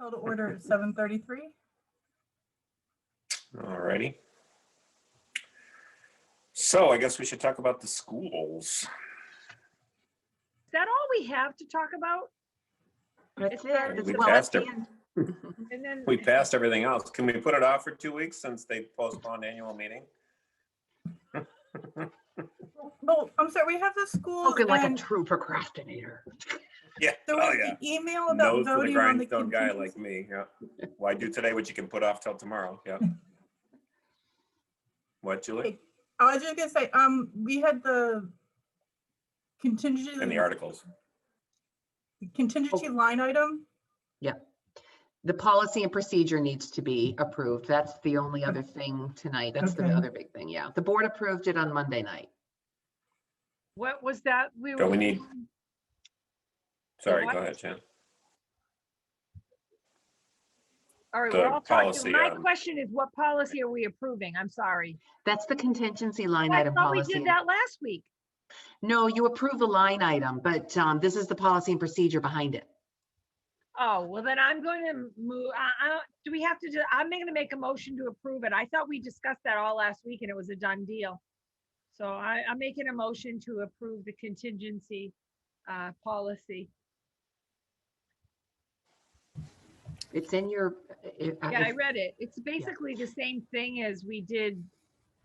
Call to order at 7:33. All righty. So I guess we should talk about the schools. Is that all we have to talk about? That's It's it. not- That's We well, passed that's it. the end. And then We passed everything else. Can we put it off for 2 weeks since they postponed annual meeting? Well, I'm sorry, we have the schools Spoken like a and true procrastinator. Yeah. there Oh was yeah. the email about Nose to the voting on the grindstone guy contingency. like me. Yeah. Why do today what you can put off till tomorrow? Yeah. What, Julie? Hey, I was just gonna say, we had the contingency In the articles. line item. The policy and procedure needs to be approved. That's the only other thing tonight. That's the Okay. other big thing. Yeah. The board approved it on Monday night. what was that? Don't we need- Sorry, what? go ahead, Jen. All right, the we're all talking. policy, My question is, what policy are we approving? I'm sorry. That's the contingency line I item thought we policy. did that last week. No, you approve the line item, but this is the policy and procedure behind it. Oh, well, then I'm going to move, do we have to do, I'm going to make a motion to approve it. I thought we discussed that all last week and it was a done deal. So I'm making a motion to approve the contingency policy. It's in your. Yeah, I read it. It's basically the same thing as we did,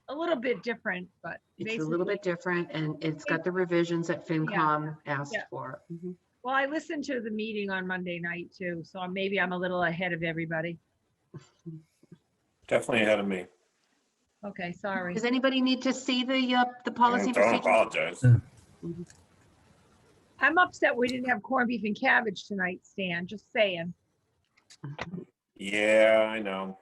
a little bit different, but It's a little bit different and it's got the revisions that FinCom asked Yeah. for. Mhm. well, I listened to the meeting on Monday night too, so maybe I'm a little ahead of everybody. Definitely ahead of me. Okay, sorry. Does anybody need to see the policy and Don't procedure? apologize. I'm upset we didn't have corned beef and cabbage tonight, Stan, just saying. Yeah, I know.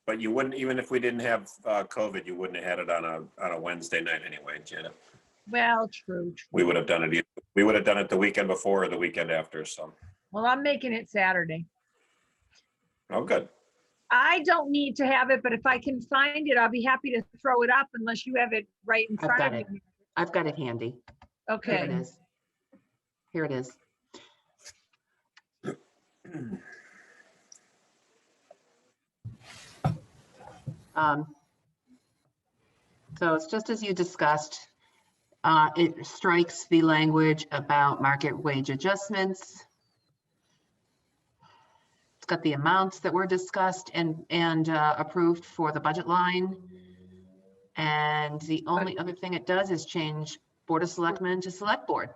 But you wouldn't, even if we didn't have COVID, you wouldn't have had it on a Wednesday night anyway, Janet. Well, true. We would have done it. We would have done it the weekend before or the weekend after. So, Well, I'm making it Saturday. oh, good. I don't need to have it, but if I can find it, I'll be happy to throw it up unless you have it right in I've front got of it. you. I've got it handy. Here it Okay, is. Here it is. So it's just as you discussed. It strikes the language about market wage adjustments. It's got the amounts that were discussed and approved for the budget line. And the only other thing it does is change Board of Selectmen to Select Board.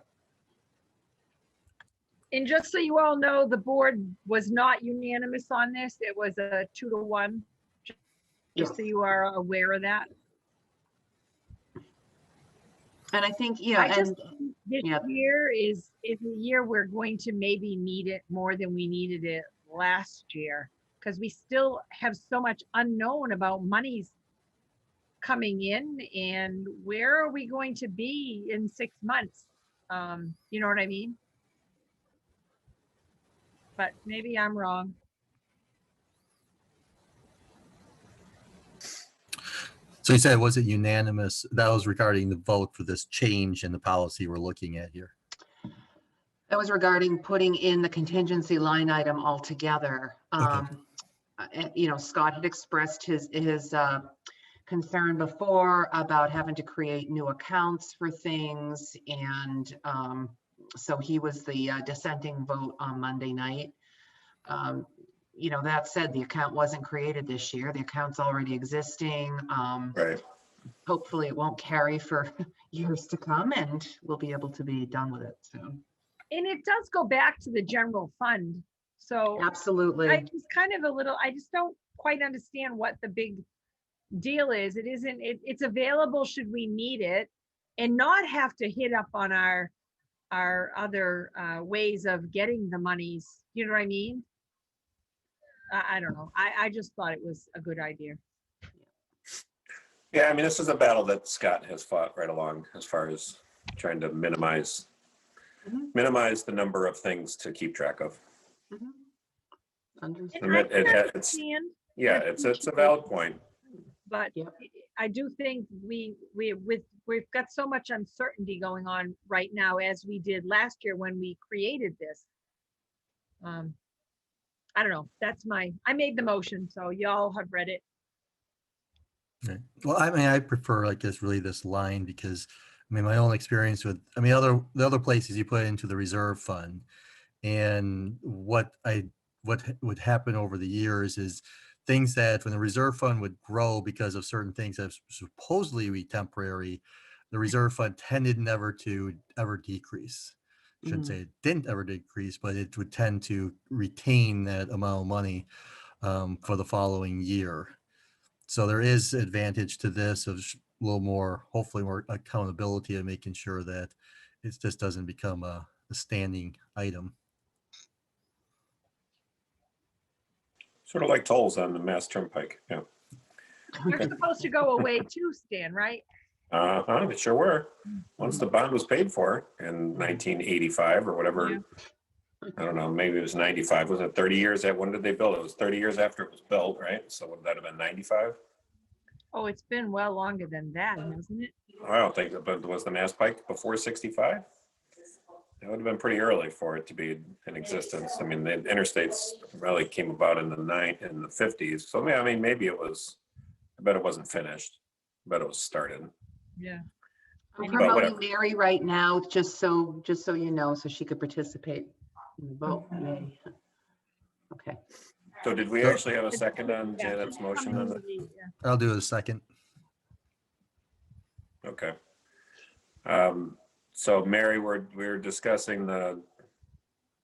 and just so you all know, the board was not unanimous on this. It was a 2-to-1. Just so you are aware of that. And I think, yeah, I just and think this yeah. year is a year we're going to maybe need it more than we needed it last year. Because we still have so much unknown about monies coming in and where are we going to be in 6 months? You know what I mean? But maybe I'm wrong. So you said, was it unanimous? That was regarding the vote for this change in the policy we're looking at here. that was regarding putting in the contingency line item altogether. You know, Scott had expressed his concern before about having to create new accounts for things. And so he was the dissenting vote on Monday night. You know, that said, the account wasn't created this year. The account's already existing. Right. Hopefully it won't carry for years to come and we'll be able to be done with it soon. And it does go back to the general fund. So Absolutely. I just kind of I just don't quite understand what the big deal is. It's available should we need it and not have to hit up on our other ways of getting the monies. You know what I mean? I don't know. I just thought it was a good idea. Yeah, I mean, this is a battle that Scott has fought right along as far as trying to minimize the number of things to keep track of. Mhm. Understood. And I It- can it's- understand, Yeah, it's a valid point. but Yep. I do think we've got so much uncertainty going on right now as we did last year when we created this. I don't know. I made the motion, so y'all have read it. Right. Well, I mean, I prefer like this really this line because I mean, my own experience with, I mean, the other places you put it into the reserve fund, and what would happen over the years is things that when the reserve fund would grow because of certain things that supposedly be temporary, the reserve fund tended never to ever decrease. Shouldn't say it didn't ever decrease, but it would tend to retain that amount of money for the following year. So there is advantage to this of a little more, hopefully more accountability and making sure that it just doesn't become a standing item. Sort of like tolls on the Mass Turnpike. Yeah. They're supposed to go away too, Stan, right? They sure were. Once the bond was paid for in 1985 or whatever. Yeah. I don't know, maybe it was 95. Was it 30 years? When did they build it? It was 30 years after it was built, right? So would that have been 95? Oh, it's been well longer than that, hasn't it? I don't think, but was the Mass Pike before 65? It would have been pretty early for it to be in existence. I mean, the interstates really came about in the 50s. So I mean, maybe it was, I bet it wasn't finished. I bet it was started. Yeah. I'm But promoting whatever. Mary right now, just so you know, so she could participate in the vote. Yay. Okay. So did we actually have a second on Yeah. Janet's motion on that? Yeah. I'll do it a second. Okay. So Mary, we're discussing the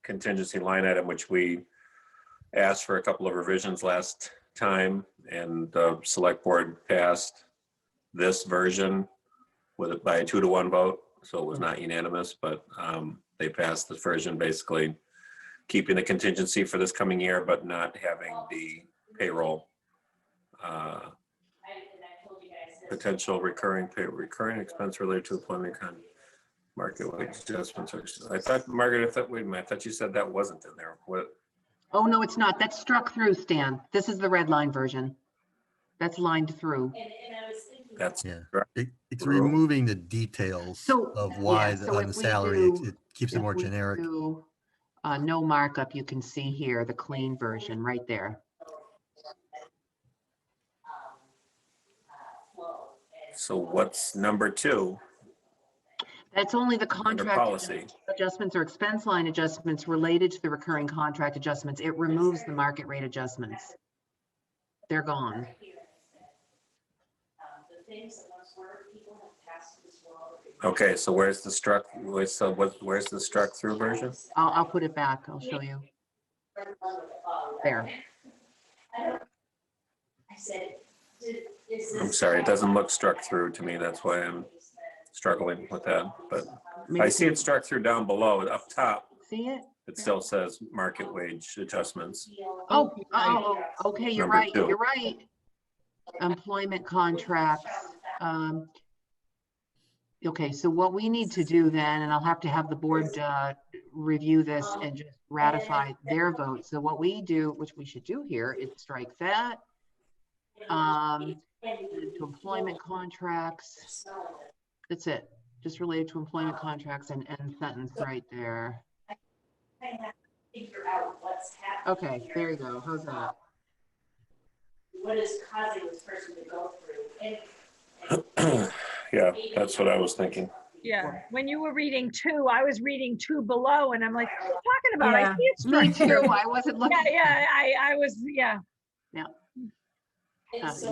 contingency line item, which we asked for a couple of revisions last time, and the select board passed this version with it by a 2-to-1 vote. So it was not unanimous, but they passed this version, basically keeping the contingency for this coming year, but not having the payroll potential recurring expense related to employment market wage adjustments. I thought, Margaret, wait a minute, I thought you said that wasn't in there. What? Oh, no, it's not. That's struck through, Stan. This is the red line version. That's lined through. That's Yeah. correct. It's removing the details So, of why yeah, so on the if we salary, do- it keeps it If more we generic. do, no markup, you can see here, the clean version right there. So what's number 2 That's only the under contract policy? adjustments or expense line adjustments related to the recurring contract adjustments. It removes the market rate adjustments. They're gone. Okay, so where's the struck through version? I'll put it back. I'll show you. There. I'm sorry, it doesn't look struck through to me. That's why I'm struggling with that. But I see it struck through down below, up top. See it? It still says market wage adjustments. Oh, okay, you're Number right. 2. You're right. Employment contracts. Okay, so what we need to do then, and I'll have to have the board review this and just ratify their vote. So what we do, which we should do here, is strike that. To employment contracts. That's it. Just related to employment contracts and end sentence right there. Okay, there you go. How's that? What is causing this person to go through? And Yeah, that's what I was thinking. Yeah. When you were reading 2, I was reading 2 below, and I'm like, what are you talking about? I Yeah. see it struck Me too. through. I wasn't looking. Yeah, I was, yeah.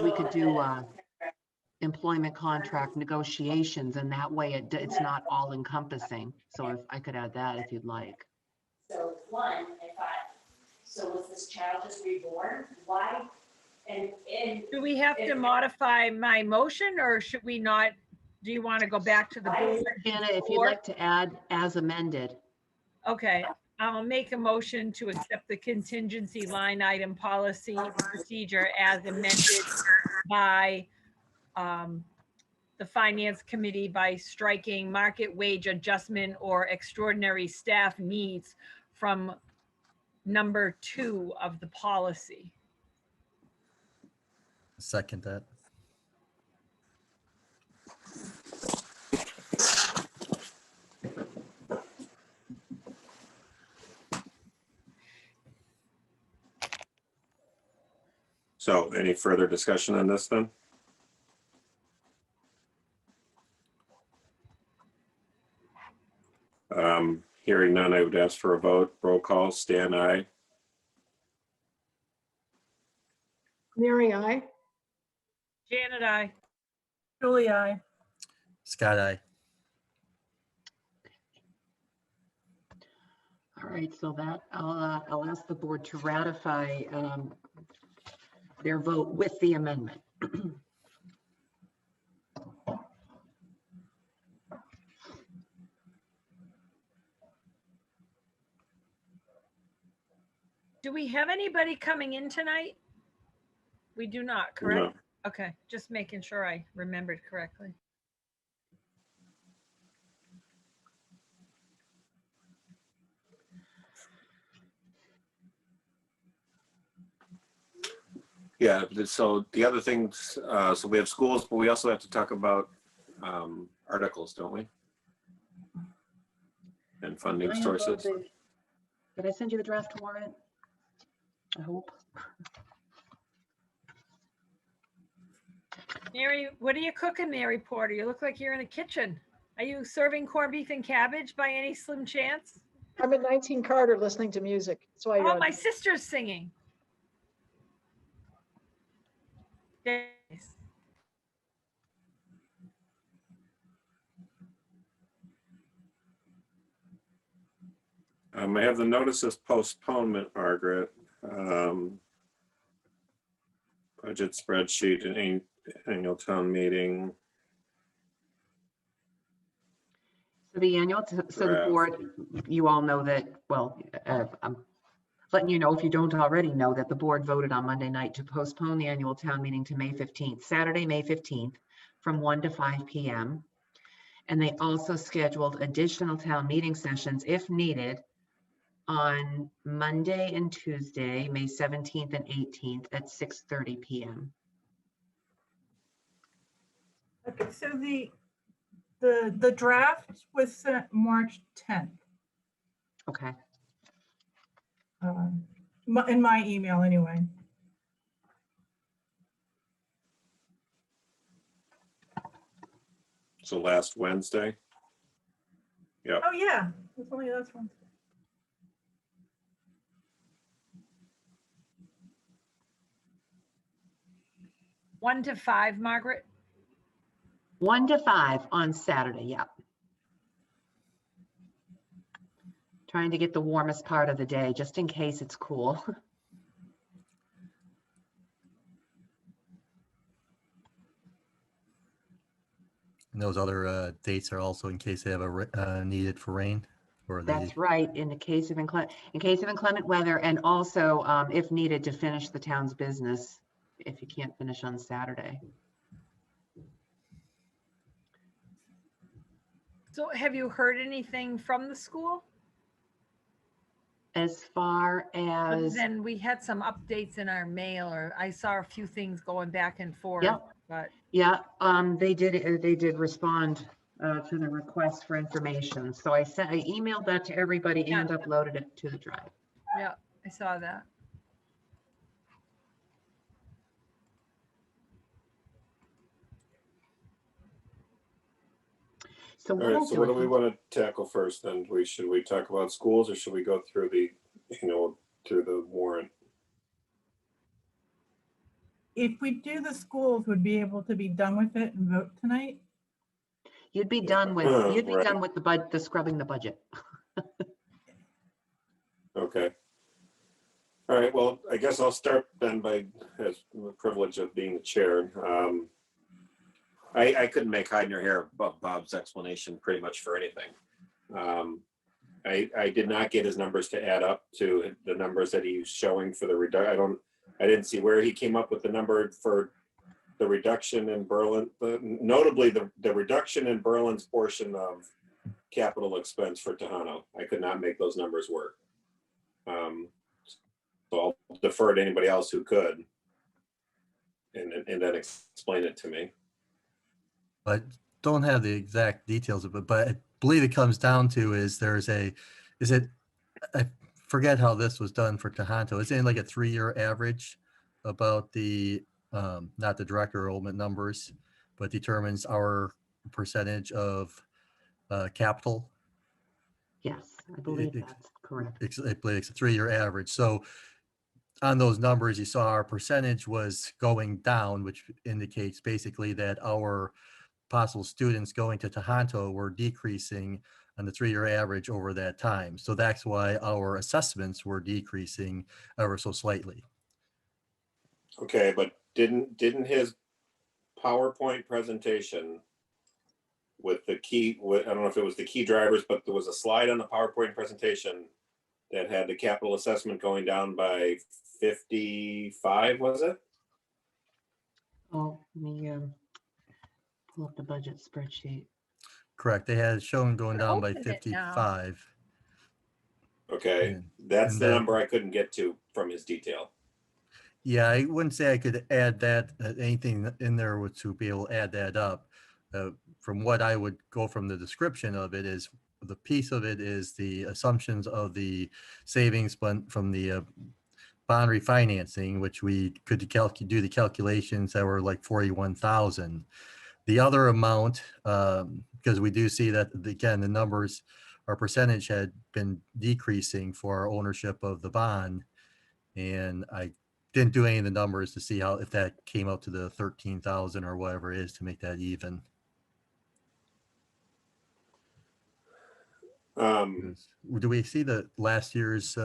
We could do employment contract negotiations, and that way it's not all encompassing. So if I could add that if you'd like. so one, I thought, so was this child just reborn? Why? And Do we have to modify my motion, or should we not? Do you want to go back to the board? Anna, if you'd like to add as amended. Okay, I'll make a motion to accept the contingency line item policy procedure as amended by the finance committee by striking market wage adjustment or extraordinary staff needs from number 2 of the policy. Second that. So any further discussion on this then? Hearing none, I would ask for a vote. Roll call, Stan, aye. Mary, I. Janet, I. Julie, I. Scott, I. All right, so that I'll ask the board to ratify their vote with the amendment. Do we have anybody coming in tonight? We do not, correct? Okay, just making sure I remembered correctly. Yeah, so the other things, so we have schools, but we also have to talk about articles, don't we? And funding I have sources. Did I send you the draft warrant? I hope. Mary, what are you cooking, Mary Porter? You look like you're in the kitchen. Are you serving corned beef and cabbage by any slim chance? I'm at 19 Carter listening to music. That's why Oh, my sister's singing. Nice. I have the notice of postponement, Margaret. Budget spreadsheet and annual town meeting. So the annual, so the Draft. board, you all know that, well, I'm letting you know if you don't already know that the board voted on Monday night to postpone the annual town meeting to May 15th, Saturday, May 15th, from 1 to 5 p.m. And they also scheduled additional town meeting sessions if needed on Monday and Tuesday, May 17th and 18th at 6:30 p.m. Okay, so the draft was sent March 10th, Okay. in my email anyway. So last Wednesday. Oh, yeah, it's only this one. 1 to 5, Margaret? 1 to 5 on Saturday, yeah. Trying to get the warmest part of the day, just in case it's cool. And those other dates are also in case they have a needed for rain or they, That's right, in the case of inclement weather, and also if needed to finish the town's business, if you can't finish on Saturday. So have you heard anything from the school? As far as, Then we had some updates in our mail, or I saw a few things going back and forth, Yep. but yeah, they did respond to the request for information. So I emailed that to everybody and uploaded it to the drive. yeah, I saw that. So All what right, I'll so do what do is we want to tackle first then? Should we talk about schools or should we go through through the warrant? If we do the schools, would be able to be done with it and vote tonight? you'd be done with, Right. done with the scrubbing the budget. Okay. All right, well, I guess I'll start then by, as the privilege of being the chair. I couldn't make hide nor hair above Bob's explanation pretty much for anything. I did not get his numbers to add up to the numbers that he's showing for the reduction. I didn't see where he came up with the number for the reduction in Berlin, notably the reduction in Berlin's portion of capital expense for Tohono. I could not make those numbers work. So I'll defer to anybody else who could and then explain it to me. but don't have the exact details of it, but I believe it comes down to I forget how this was done for Tohoto. It's in like a 3-year average about the, not the direct enrollment numbers, but determines our percentage of capital. Yes, I believe it- that's correct. I believe it's a 3-year average. So on those numbers, you saw our percentage was going down, which indicates basically that our possible students going to Tohoto were decreasing on the 3-year average over that time. So that's why our assessments were decreasing ever so slightly. Okay, but didn't his PowerPoint presentation with the key, I don't know if it was the key drivers, but there was a slide on the PowerPoint presentation that had the capital assessment going down by 55, was it? Oh, let me pull up the budget spreadsheet. Correct. They had shown going We're down by open it now. 55. Okay, And- that's and the that- number I couldn't get to from his detail. Yeah, I wouldn't say I could add that, anything in there would to be able to add that up. From what I would go from the description of it is, the piece of it is the assumptions of the savings from the bond refinancing, which we could do the calculations that were like 41,000. The other amount, because we do see that, again, the numbers, our percentage had been decreasing for our ownership of the bond. And I didn't do any of the numbers to see if that came out to the 13,000 or whatever it is to make that even. Do we see the last year's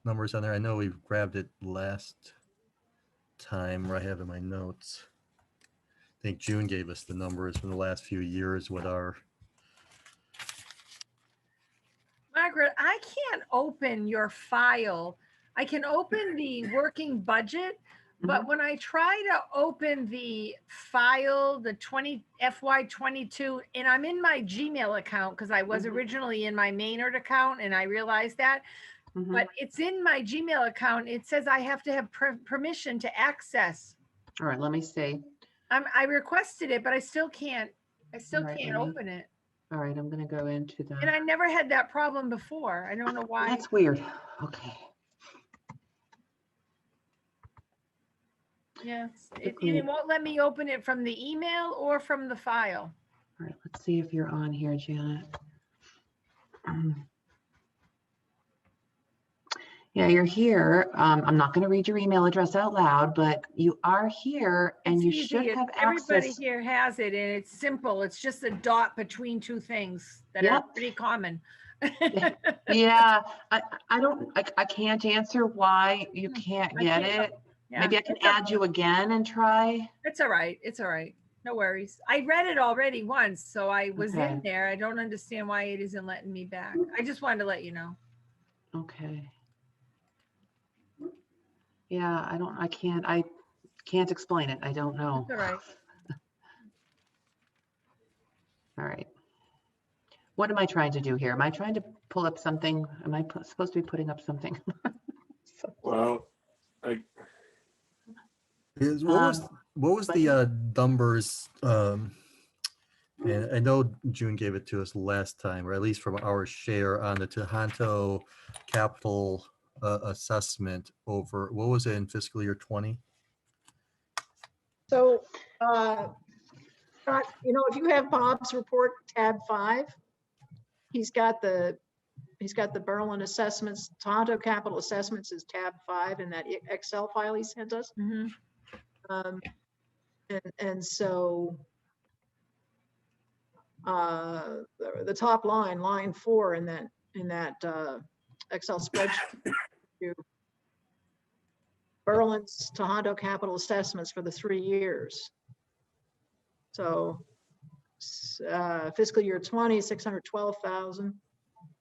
numbers on there? I know we grabbed it last time, where I have in my notes. I think June gave us the numbers for the last few years with our, Margaret, I can't open your file. I can open the working budget, but when I try to open the file, the FY22, and I'm in my Gmail account because I was Mhm. originally in my Maynard account and I realized that, Mhm. but it's in my Gmail account. It says I have to have permission to access. All right, let me see. I requested it, but I still can't All right, can't let me- open it. All right, I'm gonna go into the. And I never had that problem before. I don't know why. That's weird. Okay. Yes, and Typically- it won't let me open it from the email or from the file. All right, let's see if you're on here, Janet. Yeah, you're here. I'm not going to read your email address out loud, but you are here and It's you easy. should have Everybody access. here has it and it's simple. It's just a dot between two things that are Yep. pretty common. Yeah, I can't answer why you can't I get can't- it. Yeah, Maybe I can it's okay. add you again and try. It's all right. It's all right. No worries. I read it already once, so I was in Okay. there. I don't understand why it isn't letting me back. I just wanted to let you know. Okay. Yeah, I can't explain it. I don't know. It's all right. All right. What am I trying to do here? Am I trying to pull up something? Am I supposed to be putting up something? Well, what was the numbers? And I know June gave it to us last time, or at least from our share on the Tohoto capital assessment over, what was it in fiscal year 20? So, Scott, if you have Bob's report, tab 5, he's got the Berlin assessments, Tohoto capital assessments is tab 5 in that Excel file he sent us. Mhm. And so the top line 4 in that Excel spreadsheet, Berlin's Tohoto capital assessments for the 3 years. So fiscal year 20, 612,000,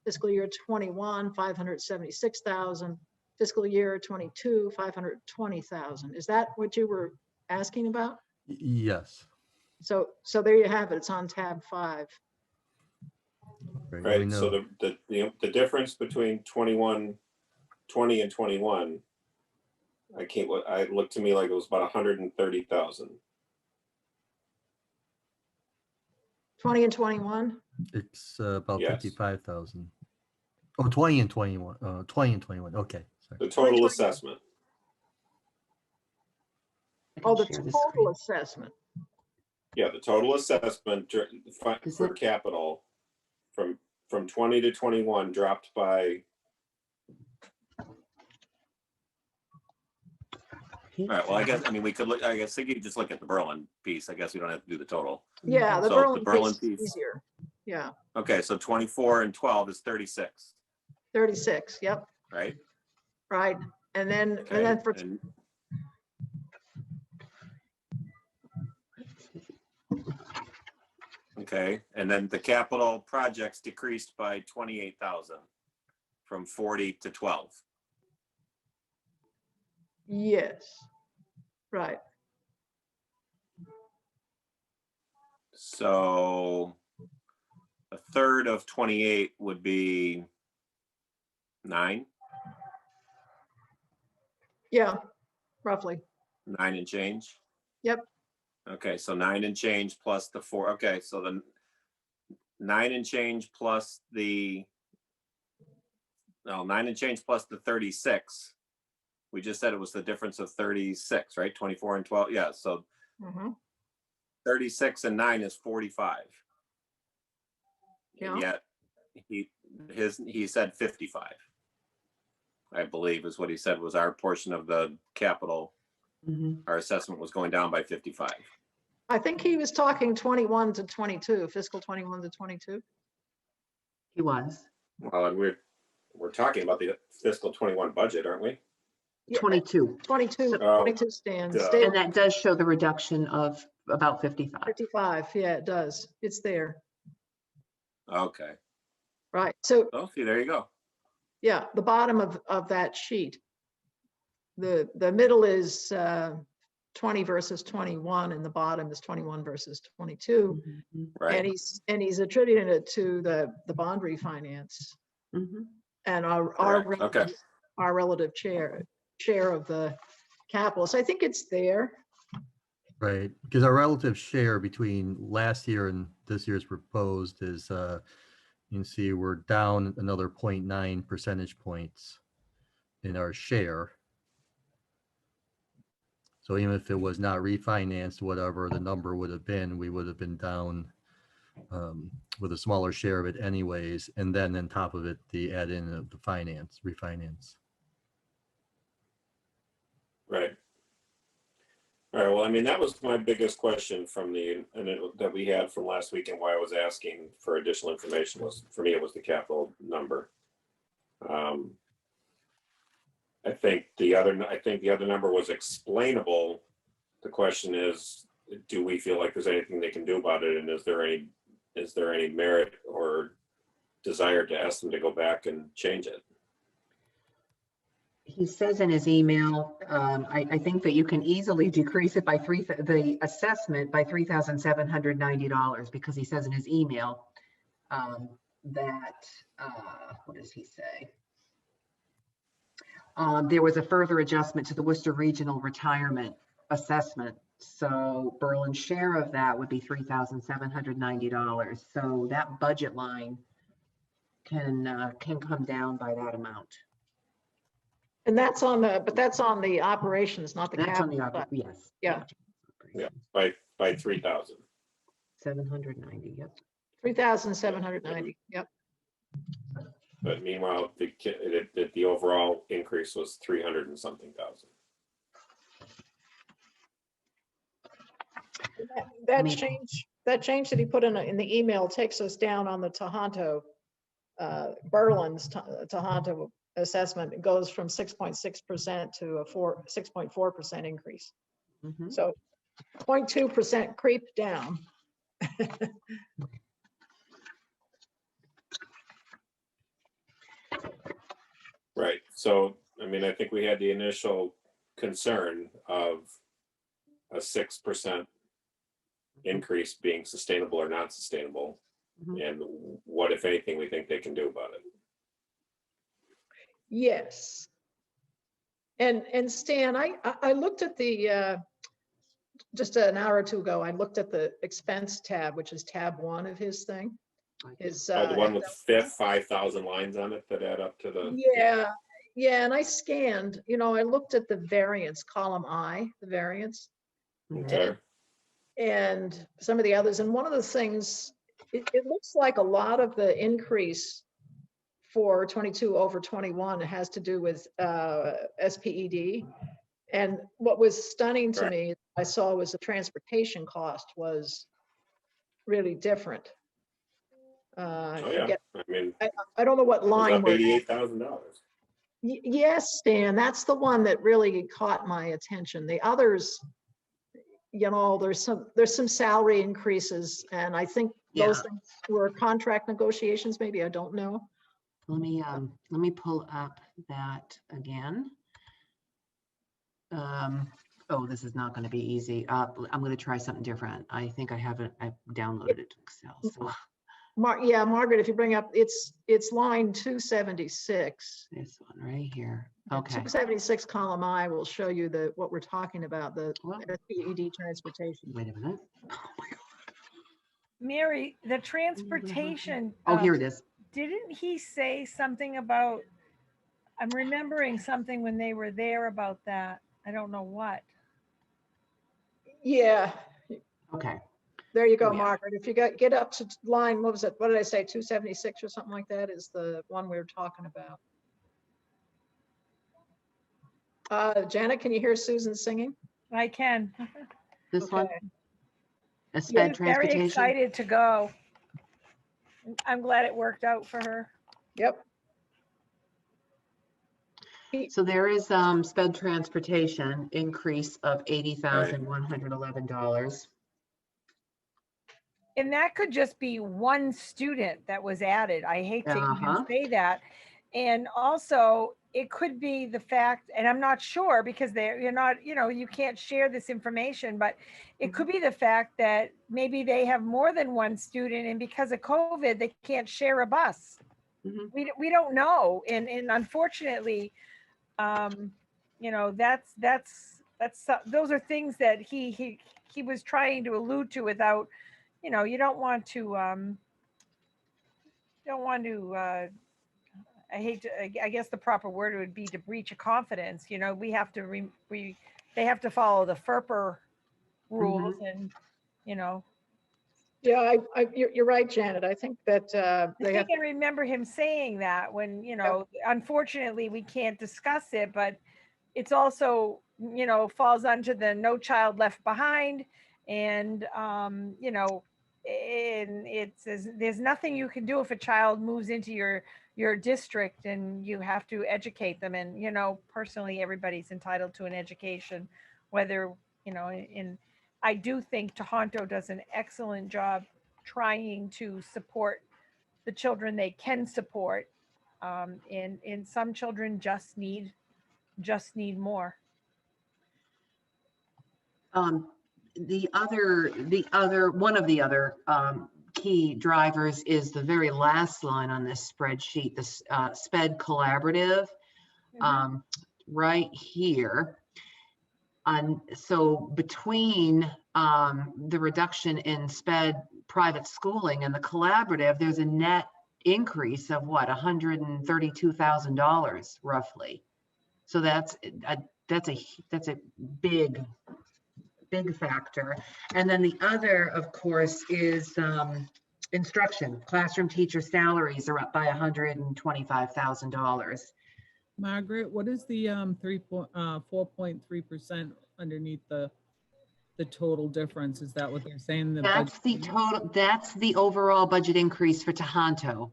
fiscal year 21, 576,000, fiscal year 22, 520,000. Is that what you were asking about? Yes. So there you have it. It's on tab 5. We right, so know- the difference between 20 and 21, it looked to me like it was about 130,000. 20 and 21. It's about Yes. 55,000. Oh, 20 and 21. 20 and 21. Okay. Sorry. The total assessment. Oh, the share the total screen. assessment. Yeah, the total assessment Is for it- capital from 20 to 21 dropped by, all right, well, I guess, I mean, we could look, I guess, you could just look at the Berlin piece. I guess we don't have to do the total. Yeah, the So the Berlin Berlin piece is piece- easier. Yeah, Okay, so 24 and 12 is 36, 36, yep, right? right. And then Okay, for, and okay, and then the capital projects decreased by 28,000 from 40 to 12. yes, right. So a third of 28 would be 9 Yeah, roughly. and change. Yep. Okay, so 9 and change plus the 4. Okay, so the 9 and change plus the, no, 9 and change plus the 36. We just said it was the difference of 36, right? 24 and 12. Yeah, so Mhm. 36 and 9 is 45. And Yeah. yet he said 55. I believe is what he said was our portion of the capital. Mhm. Our assessment was going down by 55. I think he was talking 21 to 22, fiscal 21 to 22. He was. Well, and we're talking about the fiscal 21 budget, aren't we? Yeah, 22. 22, Oh, 22 stands. duh. State And that does show the reduction of about 55. 55, yeah, it does. It's there. Okay. Right. So, Oh, see, there you go. yeah, the bottom of that sheet. The middle is 20 versus 21, and the bottom is 21 versus 22. Mhm. Right. And he's attributing it to the bond refinance Mhm. and our Correct. Okay. our relative share of the capital. So I think it's there. Right, because our relative share between last year and this year's proposed is, you can see we're down another 0.9 percentage points in our share. So even if it was not refinanced, whatever the number would have been, we would have been down with a smaller share of it anyways. And then on top of it, the add in of the refinance. Right. All right. Well, I mean, that was my biggest question from that we had from last week, and why I was asking for additional information was, for me, it was the capital number. I think the other number was explainable. The question is, do we feel like there's anything they can do about it, and is there any merit or desire to ask them to go back and change it? He says in his email, I think that you can easily decrease it by the assessment by $3,790, because he says in his email that, what does he say? There was a further adjustment to the Worcester Regional Retirement Assessment. So Berlin's share of that would be $3,790. So that budget line can come down by that amount. And that's on the operations, not the That's on the, capital. yes. Yeah. Yeah, by 3,000. 790, yep. 3,790, yep. But meanwhile, the overall increase was 300 and something thousand. That mean- change that he put in the email takes us down on the Tohoto, Berlin's Tohoto assessment. It goes from 6.6% to a 6.4% increase. Mhm. So 0.2% creep down. Right. So, I mean, I think we had the initial concern of a 6% increase being sustainable or not sustainable. Mhm. And what, if anything, we think they can do about it. Yes. And Stan, I looked at just an hour or two ago, I looked at the expense tab, which is tab 1 of his thing. His, The one with 5,000 lines on it that add up to the. yeah, and I scanned, I looked at the variance, column I, the variance. Okay. and some of the others. And one of the things, it looks like a lot of the increase for 22 over 21 has to do with SPED. And what was stunning to Right. me, I saw, was the transportation cost was really different. I Oh, yeah. forget- I mean, I don't know what it was line up was. $88,000. Yes, Stan, that's the one that really caught my attention. The others, you know, there's some salary increases, and I think those things were contract negotiations, maybe, I don't know. Let me pull up that again. Oh, this is not going to be easy. I'm going to try something different. I think I downloaded it to Excel. So Yeah, Margaret, if you bring up, it's line 276. this one right here. Okay. 276 column I will show you what we're talking about, the Well, SPED transportation. wait a minute. Oh my God. Mary, the transportation. Oh, here it is. Didn't he say something about, I'm remembering something when they were there about that. I don't know what. Yeah, Okay. there you go, Oh, yeah. Margaret. If you get up to line, what was it? What did I say? 276 or something like that is the one we were talking about. Janet, can you hear Susan singing? I can. This one. Okay. A She sped was very transportation. excited to go. I'm glad it worked out for her. Yep. So there is sped transportation increase of $80,111. And that could just be one student that was added. I hate to even say that. And also it could be the fact, and I'm not sure because you're not, you can't share this information, but it could be the fact that maybe they have more than one student, and because of COVID, they can't share a bus. Mhm. We don't know. And unfortunately, those are things that he was trying to allude to without, you don't want to, I guess the proper word would be to breach a confidence. We have to, they have to follow the FERPA rules and, Yeah, you're right, Janet. I think that I they have. think I remember him saying that when, unfortunately we can't discuss it, but it's also, falls under the No Child Left Behind. And, and there's nothing you can do if a child moves into your district, and you have to educate them. And, personally, everybody's entitled to an education, whether, I do think Tohoto does an excellent job trying to support the children they can support. And some children just need more. One of the other key drivers is the very last line on this spreadsheet, the SPED collaborative, right here. So between the reduction in SPED private schooling and the collaborative, there's a net increase of what, $132,000 roughly. So that's a big factor. And then the other, of course, is instruction. Classroom teacher salaries are up by $125,000. Margaret, what is the 4.3% underneath the total difference? Is that what they're saying? That's the total. That's the overall budget increase for Tohoto.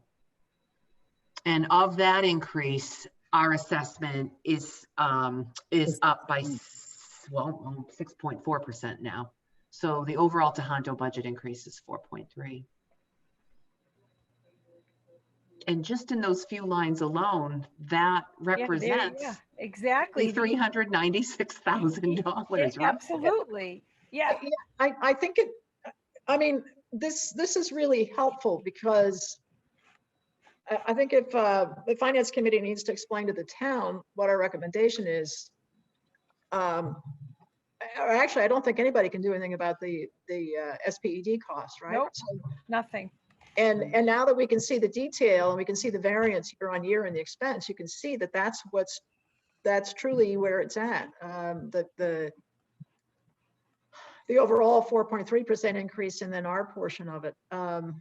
And of that increase, our assessment is up by 6.4% now. So the overall Tohoto budget increase is 4.3. And just in those few lines alone, that represents exactly $396,000. Right? Absolutely. Yeah. I think this is really helpful, because I think if the finance committee needs to explain to the town what our recommendation is, or actually, I don't think anybody can do anything about the SPED cost, right? Nope. So, Nothing. and now that we can see the detail and we can see the variance year on year in the expense, you can see that that's truly where it's at. the overall 4.3% increase and then our portion of it. Yeah.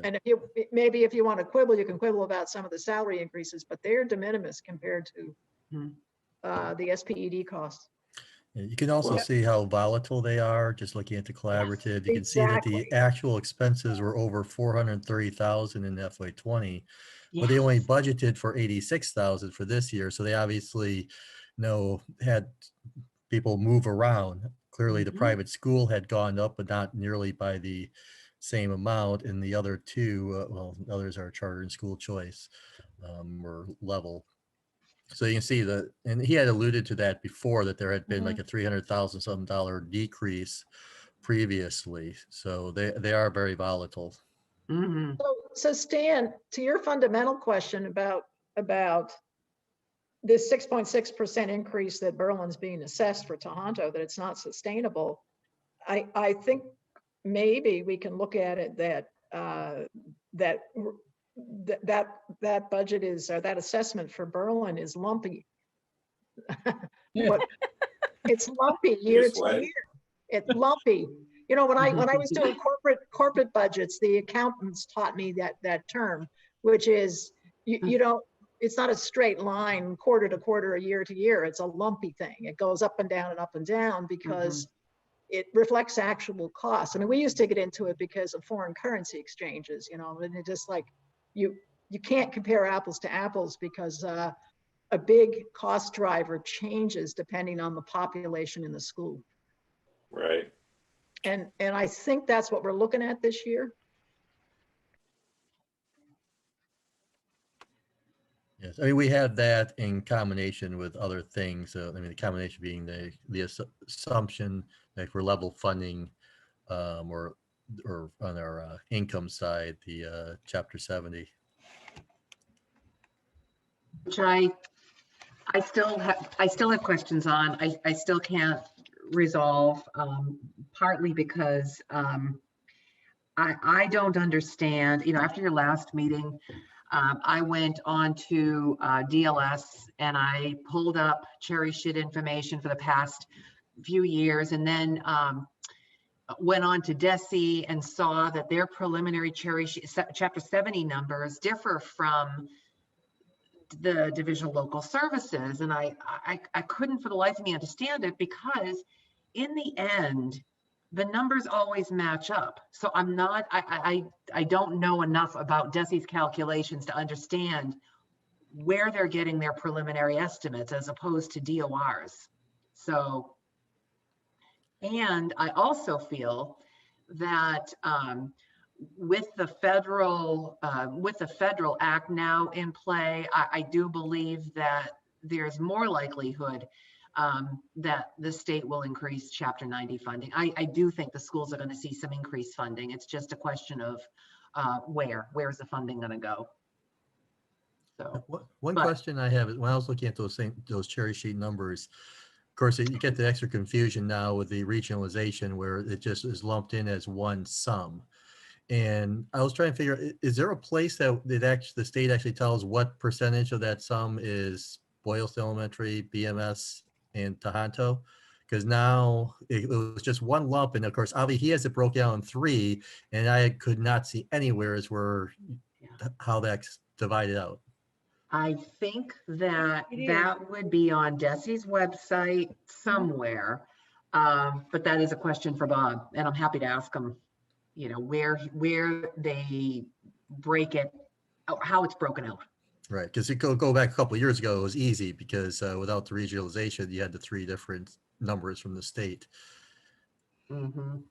And if you, maybe if you want to quibble, you can quibble about some of the salary increases, but they're de minimis compared to Hmm. the SPED costs. Yeah, you can also Well- see how volatile they are, just looking at the collaborative. You can see that the Exactly. actual expenses were over 430,000 in FY20, but they only budgeted for 86,000 for this year. So they obviously, had people move around. Clearly, the Mhm. private school had gone up, but not nearly by the same amount. And the other two, well, others are charter and school choice, were level. So you can see that, and he had alluded to that before, that there had been like a $300,000 some dollar decrease previously. So they are very volatile. Mhm. So Stan, to your fundamental question about this 6.6% increase that Berlin's being assessed for Tohoto, that it's not sustainable, I think maybe we can look at it that that budget is, or that assessment for Berlin is lumpy. But it's lumpy year Just to what? year. It's lumpy. You know, when I was doing corporate budgets, the accountants taught me that term, which is you don't, it's not a straight line quarter to quarter or year to year. It's a lumpy thing. It goes up and down because it reflects actual costs. I mean, we used to get into it because of foreign currency exchanges, you know, and it just like you can't compare apples to apples because a big cost driver changes depending on the population in the school. Right. And I think that's what we're looking at this year. Yes, I mean, we have that in combination with other things. I mean, the combination being the assumption that for level funding, or on our income side, the Chapter 70. Which I still have questions on. I still can't resolve, partly because I don't understand, you know, after your last meeting, I went on to DLS and I pulled up cherry sheet information for the past few years, and then went on to DESE and saw that their preliminary cherry sheet Chapter 70 numbers differ from the Division of Local Services. And I couldn't for the life of me understand it, because in the end, the numbers always match up. So I don't know enough about DESE's calculations to understand where they're getting their preliminary estimates as opposed to DORs. So, and I also feel that with the federal act now in play, I do believe that there's more likelihood that the state will increase Chapter 90 funding. I do think the schools are going to see some increased funding. It's just a question of where's the funding going to go. So One but- question I have is, when I was looking at those cherry sheet numbers, of course, you get the extra confusion now with the regionalization where it just is lumped in as one sum. And I was trying to figure, is there a place that the state actually tells what percentage of that sum is Boylston Elementary, BMS, and Tohoto? Because now it was just one lump, and of course, Avi, he has it broke down in 3, and I could not see anywhere how that's divided out. I think that It is. that would be on DESE's website somewhere. But that is a question for Bob, and I'm happy to ask him, you know, where they break it, how it's broken out. Right, because you go back a couple of years ago, it was easy because without the regionalization, you had the 3 different numbers from the state. Mhm.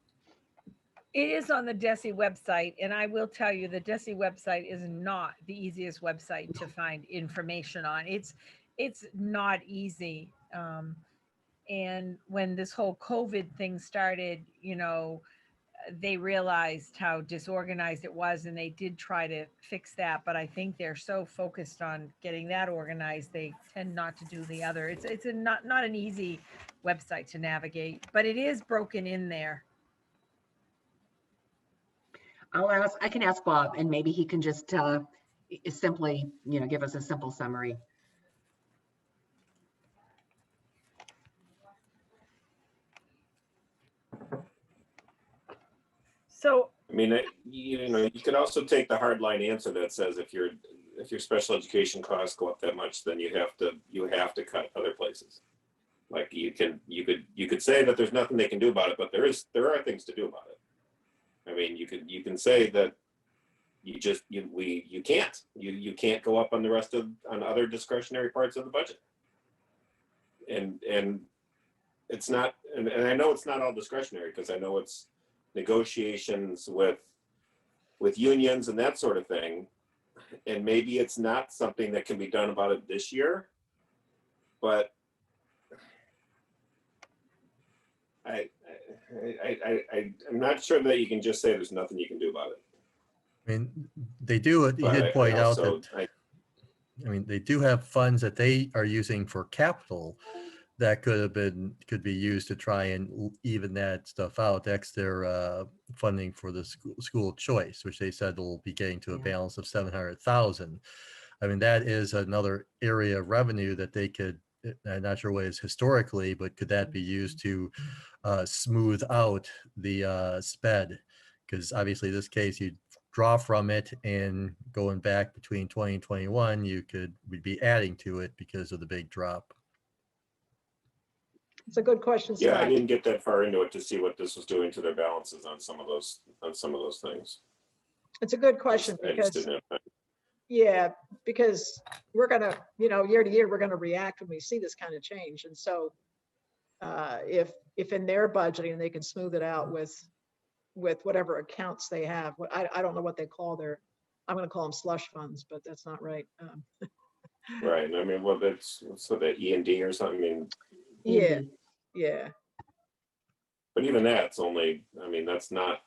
It is on the DESE website, and I will tell you the DESE website is not the easiest website to find information on. It's not easy. And when this whole COVID thing started, you know, they realized how disorganized it was, and they did try to fix that. But I think they're so focused on getting that organized, they tend not to do the other. It's not an easy website to navigate, but it is broken in there. I can ask Bob, and maybe he can just simply, you know, give us a simple summary. So, I mean, you know, you could also take the hard line answer that says if your special education costs go up that much, then you have to cut other places. Like you could say that there's nothing they can do about it, but there are things to do about it. I mean, you can say that you can't go up on the rest of on other discretionary parts of the budget. And it's not, and I know it's not all discretionary because I know it's negotiations with unions and that sort of thing. And maybe it's not something that can be done about it this year, but I'm not sure that you can just say there's nothing you can do about it. I mean, they do, you But did point out also- that, I mean, they do have funds that they are using for capital that could be used to try and even that stuff out. That's their funding for the school choice, which they said will be getting to a Yeah. balance of 700,000. I mean, that is another area of revenue that they could, I'm not sure what it is historically, but could that be used to smooth out the sped? Because obviously this case, you draw from it, and going back between 20 and 21, we'd be adding to it because of the big drop. It's a good question, Yeah, I Scott. didn't get that far into it to see what this was doing to their balances on some of those things. It's a good question I just because, didn't have time. yeah, because we're gonna, year to year, we're gonna react when we see this kind of change. And so if in their budgeting, they can smooth it out with whatever accounts they have. I don't know what they call I'm gonna call them slush funds, but that's not right. Right. I mean, well, that's so that E&D or something. I mean, Yeah, yeah. but even that's only, I mean, that's not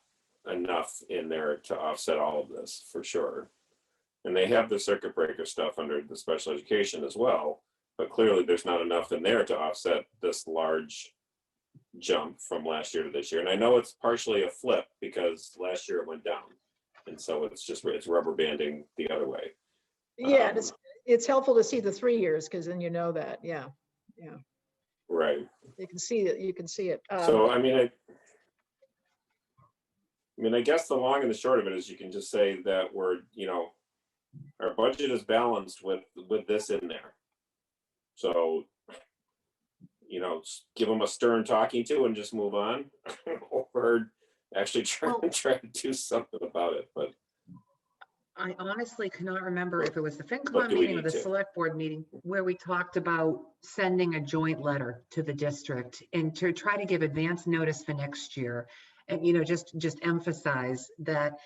enough in there to offset all of this for sure. And they have the circuit breaker stuff under the special education as well, but clearly there's not enough in there to offset this large jump from last year to this year. And I know it's partially a flip because last year it went down. And so it's rubber banding the other way. Yeah, and it's helpful to see the 3 years because then you know that, yeah. Right. You can see it. So, I mean, I guess the long and the short of it is you can just say that our budget is balanced with this in there. So, give them a stern talking to and just move on, or actually try to do something about it. But I honestly cannot remember if it was the But FinCom do we meeting or need the to? select board meeting where we talked about sending a joint letter to the district and to try to give advance notice for next year. And, just emphasize that,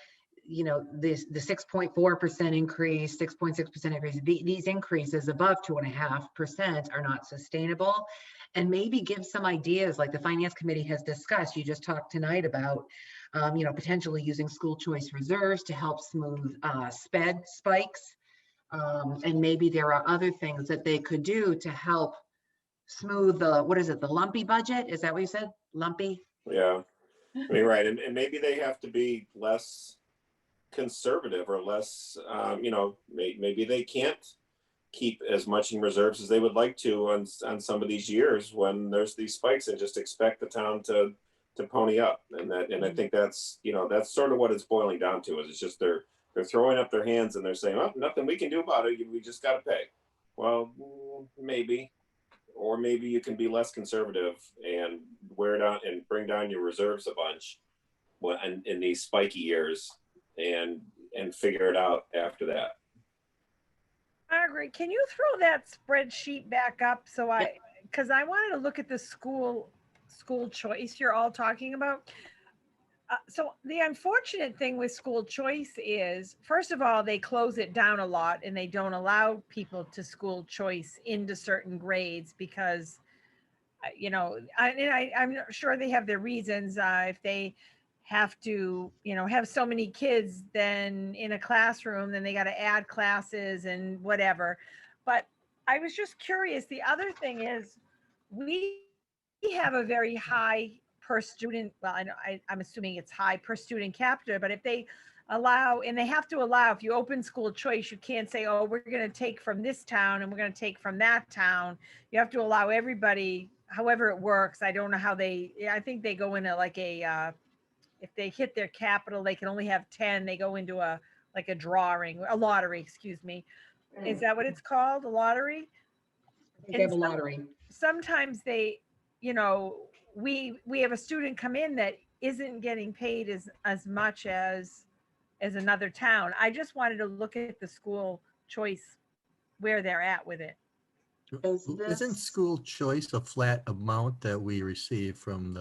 the 6.4% increase, 6.6% increase, these increases above 2.5% are not sustainable. And maybe give some ideas like the finance committee has discussed. You just talked tonight about potentially using school choice reserves to help smooth sped spikes. And maybe there are other things that they could do to help smooth the lumpy budget? Is that what you said? Lumpy? yeah, I mean, right. And maybe they have to be less conservative or less, maybe they can't keep as much in reserves as they would like to on some of these years when there's these spikes, and just expect the town to pony up. And I think that's sort of what it's boiling down to, is it's just they're throwing up their hands and they're saying, oh, nothing we can do about it. We just got to pay. Well, maybe, or maybe you can be less conservative and wear down and bring down your reserves a bunch in these spiky years and figure it out after that. Margaret, can you throw that spreadsheet back up because I wanted to look at the school choice you're all talking about. So the unfortunate thing with school choice is, first of all, they close it down a lot and they don't allow people to school choice into certain grades because, I'm not sure they have their reasons. If they have to, have so many kids then in a classroom, then they got to add classes and whatever. But I was just curious. The other thing is we have a very high per student, well, I'm assuming it's high per student capita, but if they allow, and they have to allow, if you open school choice, you can't say, oh, we're going to take from this town and we're going to take from that town. You have to allow everybody, however it works. I don't know how I think they go into like if they hit their capital, they can only have 10, they go into a lottery, excuse me. Is that what it's called? A lottery? They have a And lottery. sometimes they, you know, we have a student come in that isn't getting paid as much as another town. I just wanted to look at the school choice, where they're at with it. Isn't this- school choice a flat amount that we receive from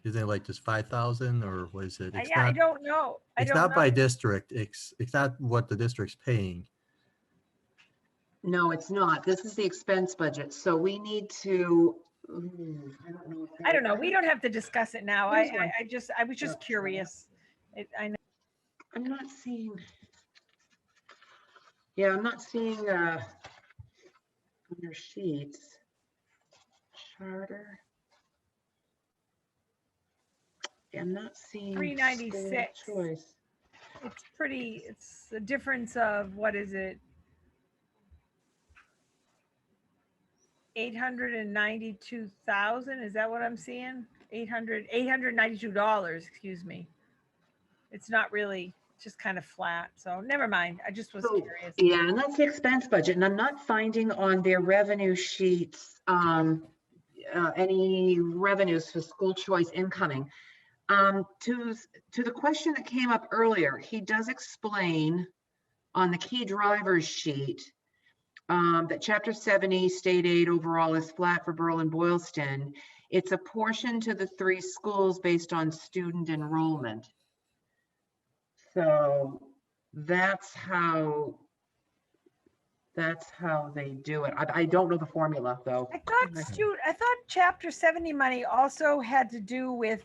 isn't it like just 5,000 or what is it? It's I not, don't know. it's not by district. It's not what the district's paying. No, it's not. This is the expense budget. So we need to, I don't know. We don't have to discuss it now. Here's one. I was just Yeah. curious. I know. I'm not seeing. Yeah, I'm not seeing on your sheets. Charter. Yeah, I'm not seeing. school 396. Choice. It's a difference of, what is it? $892,000, is that what I'm seeing? $892, excuse me. It's not really, just kind of flat, so never mind. I just was So, curious. Yeah, and that's the expense budget, and I'm not finding on their revenue sheets any revenues for school choice incoming. To the question that came up earlier, he does explain on the key drivers sheet that Chapter 70 state aid overall is flat for Berlin Boylston. It's a portion to the 3 schools based on student enrollment. So that's how they do it. I don't know the formula though. I thought Chapter 70 money also had to do with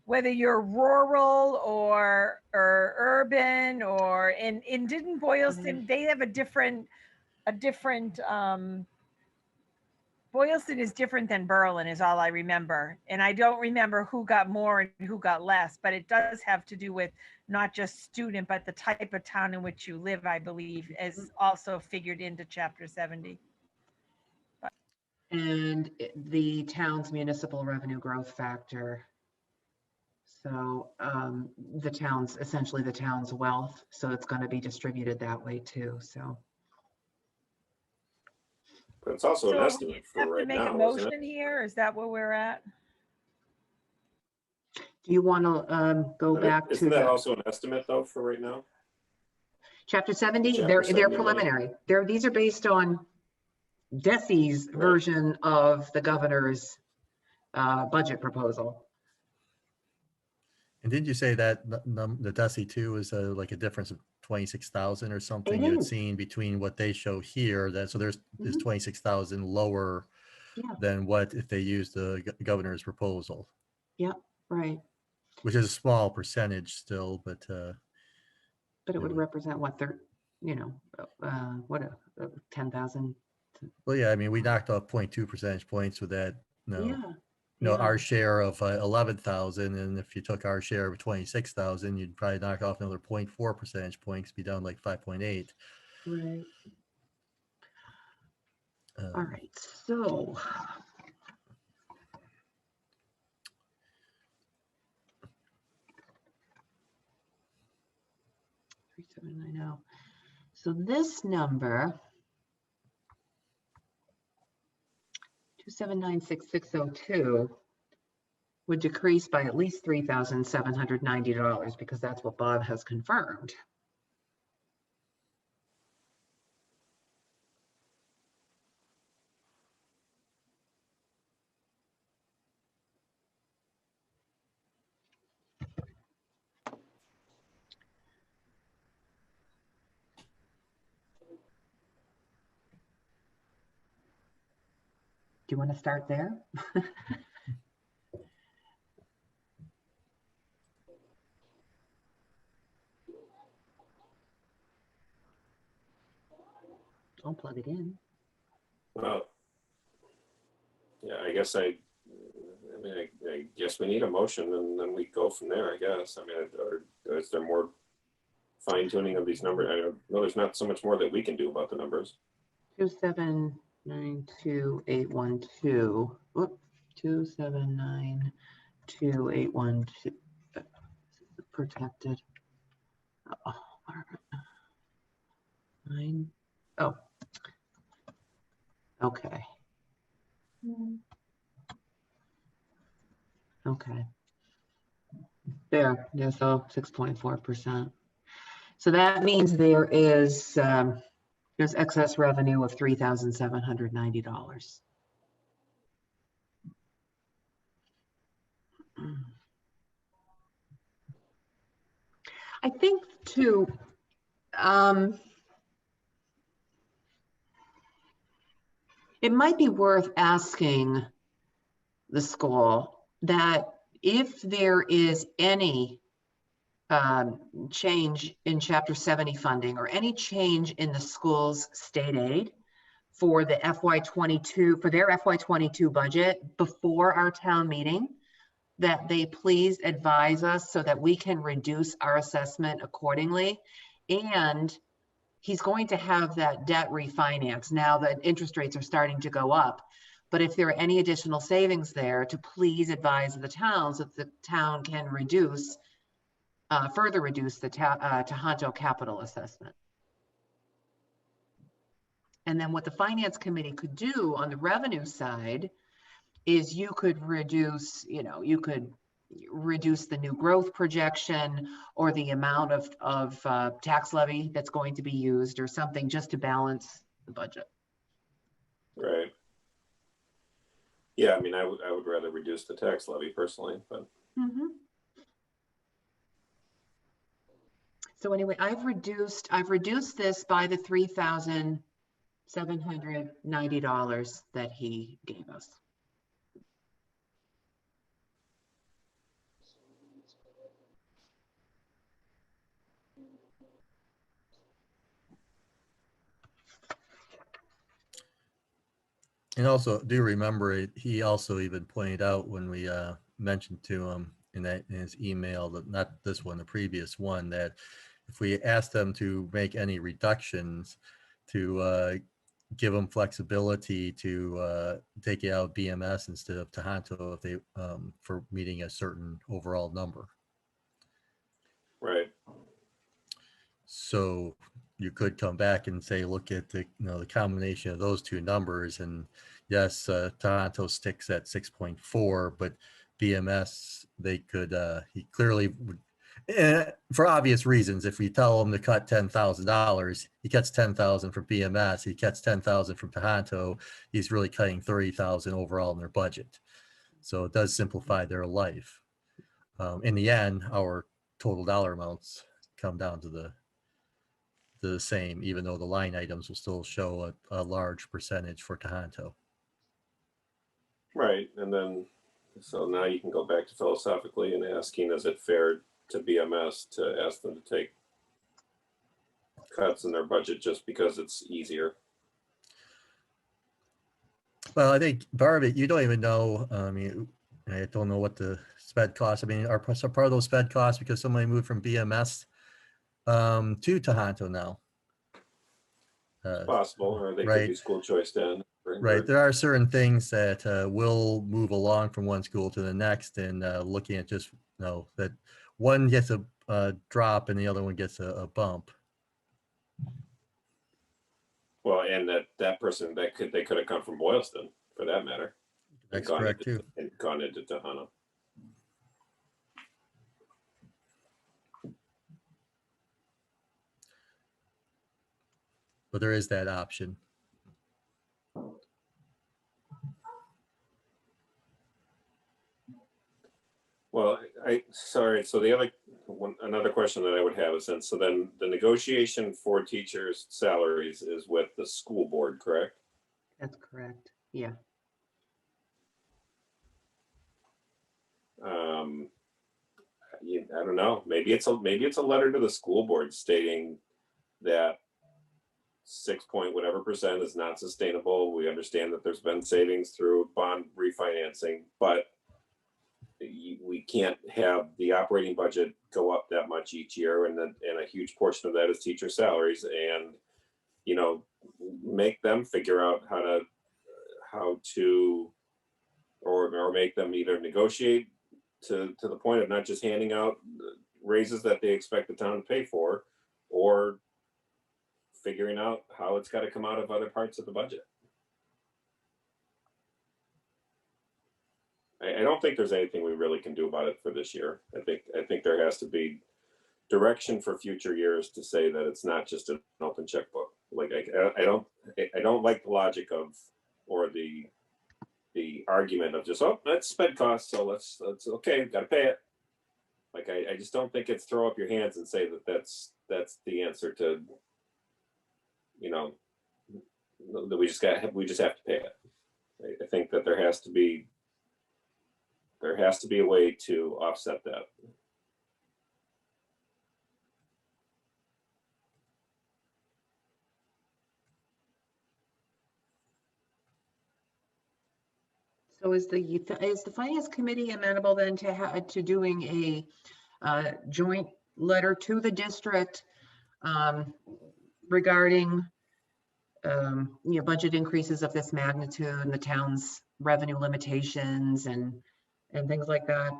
whether you're rural or urban, or didn't Boylston, they have a different Boylston is different than Berlin, is all I remember. And I don't remember who got more and who got less, but it does have to do with not just student, but the type of town in which you live, I believe, is also figured into Chapter 70. And the town's municipal revenue growth factor. So essentially the town's wealth. So it's going to be distributed that way too. So. But it's also an So estimate we for have to right make a now, isn't it? motion here? Is that where we're at? Do you want to go back to Isn't that the also an estimate though for right now? Chapter 70? Chapter They're 70 money. preliminary. These are based on DESE's version of the governor's budget proposal. And didn't you say that the DESI 2 is like a difference of 26,000 or something you had is. seen between what they show here? So there's 26,000 lower Yeah. than what if they use the governor's proposal, Right. which is a small percentage still, but But it would represent what they're, 10,000. well, yeah, I mean, we knocked off 0.2 percentage points with that. Yeah. Our share of 11,000, and if you took our share of 26,000, you'd probably knock off another 0.4 percentage points, be down like 5.8. Right. All right. So. So this number, 2796602, would decrease by at least $3,790 because that's what Bob has confirmed. Do you want to start there? Don't plug it in. Well, yeah, I guess I guess we need a motion and then we go from there, I guess. I mean, or is there more fine tuning of these numbers? I know there's not so much more that we can do about the numbers. 2792812. Whoop, 2792812. protected. Oh, Margaret. 9. Oh. Okay. Okay. There, yeah, so 6.4%. So that means there's excess revenue of $3,790. I think too, it might be worth asking the school that if there is any change in Chapter 70 funding or any change in the school's state aid for the FY22, for their FY22 budget before our town meeting, that they please advise us so that we can reduce our assessment accordingly. And he's going to have that debt refinance now that interest rates are starting to go up. But if there are any additional savings there, to please advise the towns that the town can reduce, further reduce the Tohoto capital assessment. And then what the finance committee could do on the revenue side is you could reduce, you could reduce the new growth projection or the amount of tax levy that's going to be used or something just to balance the budget. Right. Yeah, I mean, I would rather reduce the tax levy personally, but. Mm-hmm. So anyway, I've reduced this by the $3,790 that he gave us. And also do remember it, he also even pointed out when we mentioned to him in his email, that not this one, the previous one, that if we asked them to make any reductions, to give them flexibility to take it out BMS instead of Tohoto if they for meeting a certain overall number. Right. So you could come back and say, look at the the combination of those two numbers, and yes, Tohoto sticks at 6.4, but BMS they could he clearly would, for obvious reasons. If we tell him to cut $10,000, he cuts 10,000 from BMS, he cuts 10,000 from Tohoto. He's really cutting 30,000 overall in their budget. So it does simplify their life. In the end, our total dollar amounts come down to the same, even though the line items will still show a large percentage for Tohoto. Right, and then so now you can go back to philosophically and asking, is it fair to BMS to ask them to take cuts in their budget just because it's easier? Well, I think part of it, you don't even know. I mean, I don't know what the sped costs. I mean, are some part of those sped costs because somebody moved from BMS to Tohoto now? Possible, or they right. could be school choice then. Right. There are certain things that will move along from one school to the next, and looking at just that one gets a drop and the other one gets a bump. Well, and that person they could have come from Boylston, for that matter. That's correct too. And gone into Tohoto. But there is that option. Well, sorry. So another question that I would have is then the negotiation for teachers' salaries is with the school board, correct? That's correct. Yeah. I don't know. Maybe it's a letter to the school board stating that 6% is not sustainable. We understand that there's been savings through bond refinancing, but we can't have the operating budget go up that much each year, and a huge portion of that is teacher salaries, and make them figure out how to or make them either negotiate to the point of not just handing out raises that they expect the town to pay for, or figuring out how it's got to come out of other parts of the budget. I don't think there's anything we really can do about it for this year. I think there has to be direction for future years to say that it's not just an open checkbook. Like I don't like the logic of, or the argument of just, oh, that's sped costs, so let's okay, got to pay it. Like I just don't think it's throw up your hands and say that that's the answer to, you know, that we just have to pay it. I think that there has to be a way to offset that. So is the finance committee amenable then to doing a joint letter to the district regarding budget increases of this magnitude and the town's revenue limitations and things like that?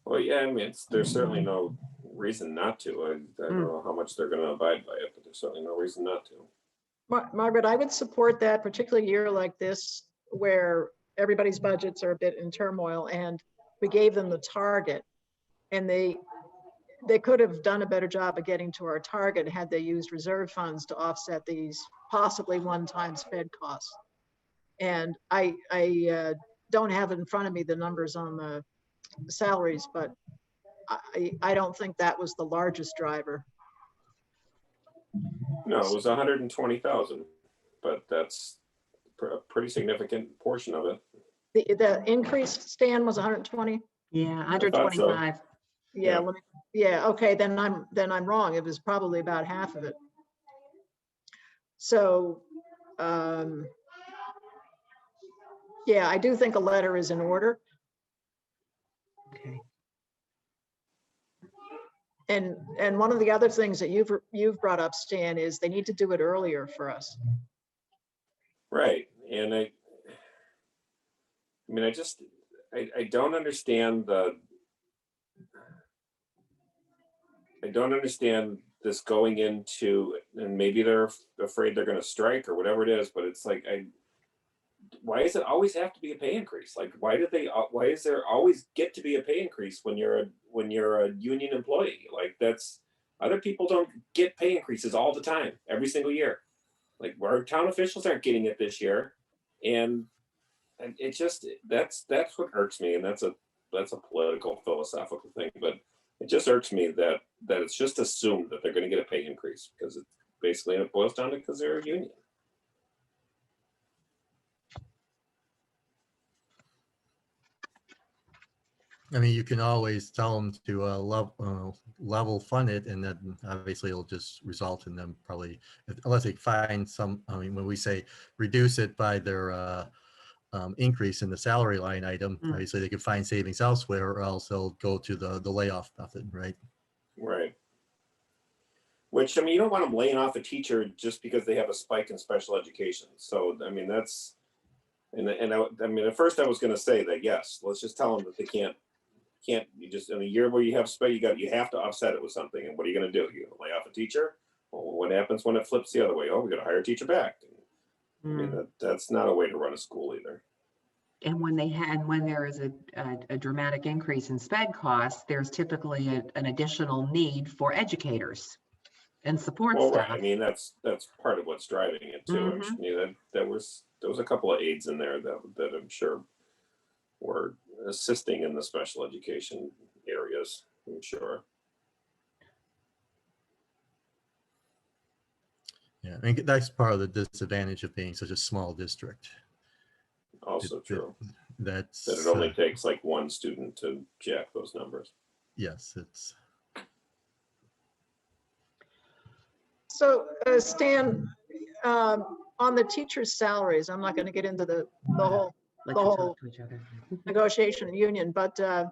Well, yeah, I mean, there's certainly no reason not to. I don't know how much they're going to abide by it, but there's certainly no reason not to. Margaret, I would support that, particularly a year like this where everybody's budgets are a bit in turmoil, and we gave them the target, and they could have done a better job of getting to our target had they used reserve funds to offset these possibly one-time sped costs. And I don't have in front of me the numbers on the salaries, but I don't think that was the largest driver. No, it was 120,000, but that's a pretty significant portion of it. The increase, Stan, was 120? Yeah, 125. Yeah, yeah, okay, then I'm wrong. It was probably about half of it. So, yeah, I do think a letter is in order. Okay. And one of the other things that you've brought up, Stan, is they need to do it earlier for us. Right, and I don't understand this going into, and maybe they're afraid they're going to strike or whatever it is, but it's like, why does it always have to be a pay increase? Like, why is there always get to be a pay increase when you're a union employee? Like, other people don't get pay increases all the time, every single year. Like, our town officials aren't getting it this year. And it just, that's what irks me. And that's a political, philosophical thing, but it just irks me that it's just assumed that they're going to get a pay increase, because it basically, it boils down to because they're a union. I mean, you can always tell them to level fund it, and then obviously it'll just result in them probably, unless they find some, I mean, when we say reduce it by their increase in the salary line item, obviously they could find savings elsewhere, or else they'll go to the layoff method, right? Right. Which, I mean, you don't want them laying off a teacher just because they have a spike in special education. So, I mean, that's, and I mean, at first I was going to say that, yes, let's just tell them that they can't, you just, in a year where you have spike, you have to offset it with something. And what are you going to do? You lay off a teacher? Well, what happens when it flips the other way? Oh, we got to hire a teacher back. I mean, that's not a way to run a school either. And when there is a dramatic increase in sped costs, there's typically an additional need for educators and support staff. Right. I mean, that's part of what's driving it too. There was a couple of aides in there that I'm sure were assisting in the special education areas, I'm sure. Yeah, I mean, that's part of the disadvantage of being such a small district. Also true. That it only takes like one student to jack those numbers. Yes, it's. So Stan, on the teachers' salaries, I'm not going to get into the whole negotiation union, but I'm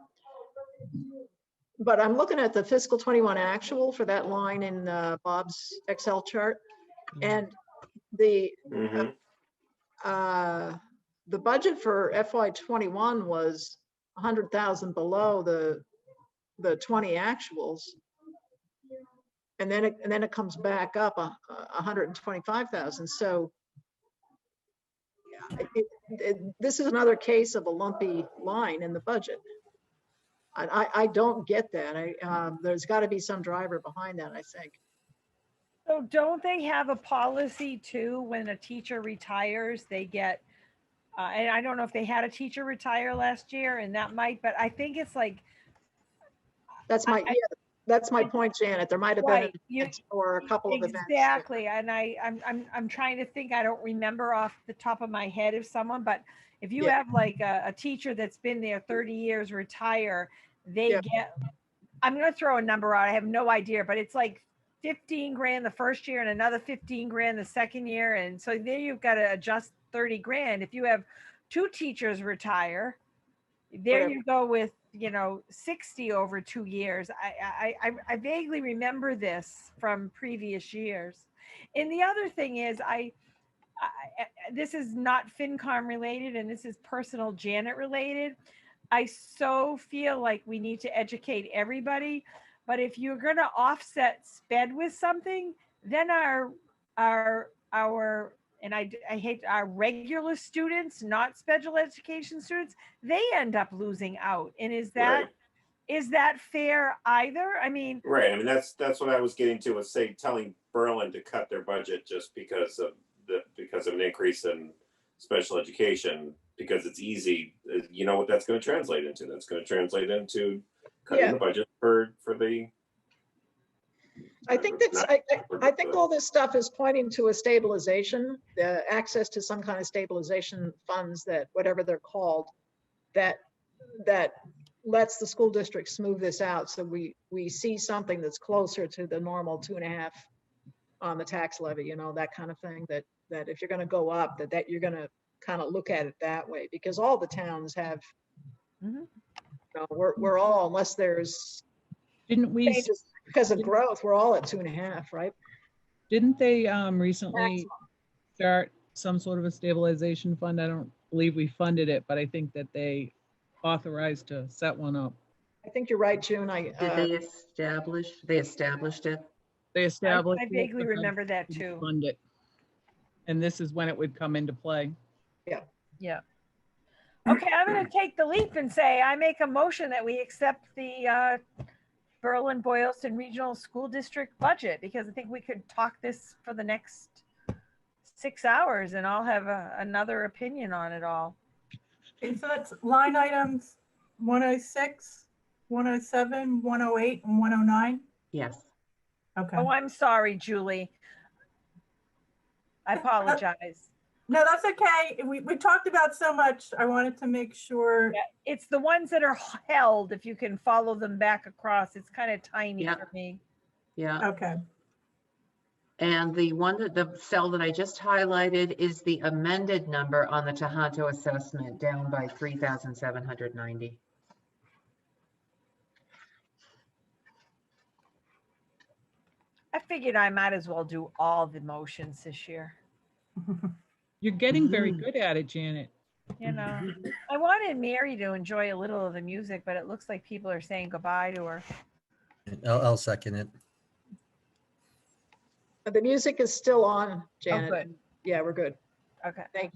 looking at the fiscal 21 actual for that line in Bob's Excel chart, and the budget for FY21 was 100,000 below the 20 actuals. And then it comes back up 125,000. So this is another case of a lumpy line in the budget. I don't get that. There's got to be some driver behind that, I think. So don't they have a policy too, when a teacher retires, they get, and I don't know if they had a teacher retire last year and that might, but I think it's like, That's my, yeah, that's my point, Janet. There might have been right, an you, event or a couple of events. exactly. And I'm trying to think, I don't remember off the top of my head of someone, but if you Yeah. have like a teacher that's been there 30 years retire, they Yeah. get, I'm going to throw a number out. I have no idea, but it's like 15 grand the first year and another 15 grand the second year. And so there you've got to adjust 30 grand. If you have 2 teachers retire, there Whatever. you go with, 60 over 2 years. I vaguely remember this from previous years. And the other thing is this is not FinCom related and this is personal Janet related. I so feel like we need to educate everybody, but if you're going to offset sped with something, then our and I hate our regular students, not special education students, they end up losing out. And is that fair either? I mean, Right. I mean, that's what I was getting to, was telling Berlin to cut their budget just because of an increase in special education, because it's easy. You know what that's going to translate into? That's going to translate into cutting Yeah. the budget for the. I think that's, I think all this stuff is pointing to a stabilization, the access to some kind of stabilization funds, that whatever they're called, that lets the school district smooth this out. So we see something that's closer to the normal 2.5 on the tax levy, that kind of thing, that if you're going to go up, that you're going to kind of look at it that way, because all the towns have, Mhm. we're all, unless there's Didn't we, changes because of growth, we're all at 2.5, right? didn't they recently Maximum. start some sort of a stabilization fund? I don't believe we funded it, but I think that they authorized to set one up. I think you're right, June. Did they established it? They established. I it, vaguely but then remember that didn't too. Fund it. And this is when it would come into play. Yeah. Okay, I'm going to take the leap and say I make a motion that we accept the Berlin-Boylston Regional School District budget, because I think we could talk this for the next 6 hours and I'll have another opinion on it all. Okay, so that's line items 106, 107, 108, and 109. Yes. Okay. Oh, I'm sorry, Julie. I apologize. No, that's okay. We talked about so much. I wanted to make sure. Yeah, it's the ones that are held, if you can follow them back across. It's kind of tiny Yeah. for me. Yeah. Okay. And the cell that I just highlighted is the amended number on the Tohoto assessment, down by 3,790. I figured I might as well do all the motions this year. You're getting very good at it, Janet. I wanted Mary to enjoy a little of the music, but it looks like people are saying goodbye to her. I'll second it. The music is still on, Oh, Janet. good. Yeah, we're good. Okay. Thanks.